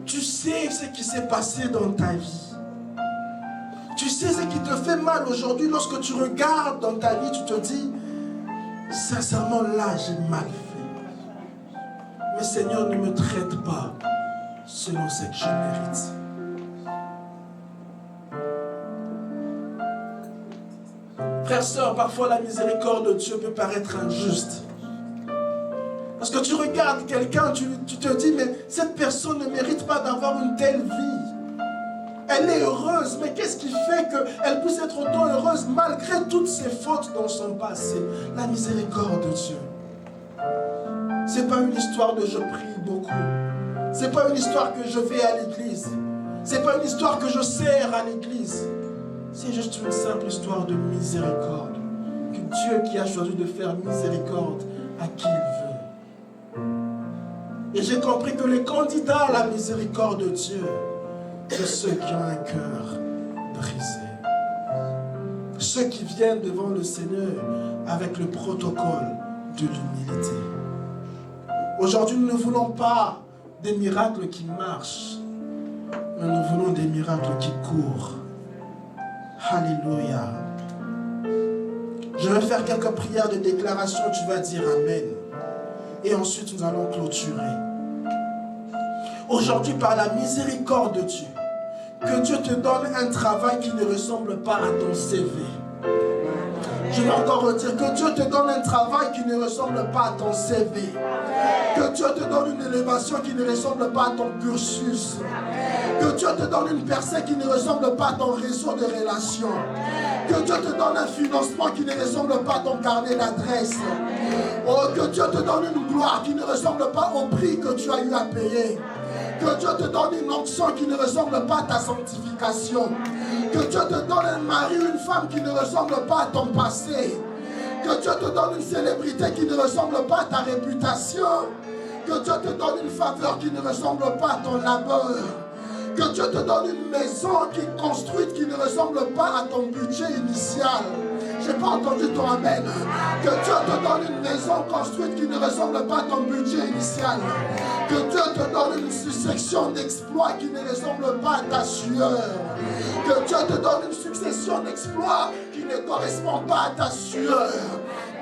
Tu sais ce qui s'est passé dans ta vie. Tu sais ce qui te fait mal aujourd'hui. Lorsque tu regardes dans ta vie, tu te dis, sincèrement, là, j'ai mal fait. Mais Seigneur, ne me traite pas selon ce que je mérite. Frères, sœurs, parfois la miséricorde de Dieu peut paraître injuste. Parce que tu regardes quelqu'un, tu te dis, mais cette personne ne mérite pas d'avoir une telle vie. Elle est heureuse, mais qu'est-ce qui fait qu'elle puisse être autant heureuse malgré toutes ses fautes dans son passé? La miséricorde de Dieu. C'est pas une histoire de je prie beaucoup. C'est pas une histoire que je vais à l'église. C'est pas une histoire que je sers à l'église. C'est juste une simple histoire de miséricorde. Que Dieu qui a choisi de faire miséricorde à qui il veut. Et j'ai compris que les candidats à la miséricorde de Dieu, c'est ceux qui ont un cœur brisé. Ceux qui viennent devant le Seigneur avec le protocole de l'humilité. Aujourd'hui, nous ne voulons pas des miracles qui marchent, mais nous voulons des miracles qui courent. Alléluia. Je vais faire quelques prières de déclaration, tu vas dire Amen. Et ensuite, nous allons clôturer. Aujourd'hui, par la miséricorde de Dieu, que Dieu te donne un travail qui ne ressemble pas à ton CV. Je vais encore redire, que Dieu te donne un travail qui ne ressemble pas à ton CV. Que Dieu te donne une élévation qui ne ressemble pas à ton cursus. Que Dieu te donne une personne qui ne ressemble pas à ton réseau de relations. Que Dieu te donne un financement qui ne ressemble pas à ton carnet d'adresse. Oh, que Dieu te donne une gloire qui ne ressemble pas au prix que tu as eu à payer. Que Dieu te donne une onction qui ne ressemble pas à ta sanctification. Que Dieu te donne un mari, une femme qui ne ressemble pas à ton passé. Que Dieu te donne une célébrité qui ne ressemble pas à ta réputation. Que Dieu te donne une faveur qui ne ressemble pas à ton labeur. Que Dieu te donne une maison qui est construite qui ne ressemble pas à ton budget initial. Je n'ai pas entendu ton amen. Que Dieu te donne une maison construite qui ne ressemble pas à ton budget initial. Que Dieu te donne une succession d'exploits qui ne ressemble pas à ta sueur. Que Dieu te donne une succession d'exploits qui ne correspond pas à ta sueur.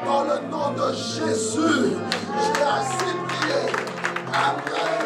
Dans le nom de Jésus, j'ai assez prié. Amen.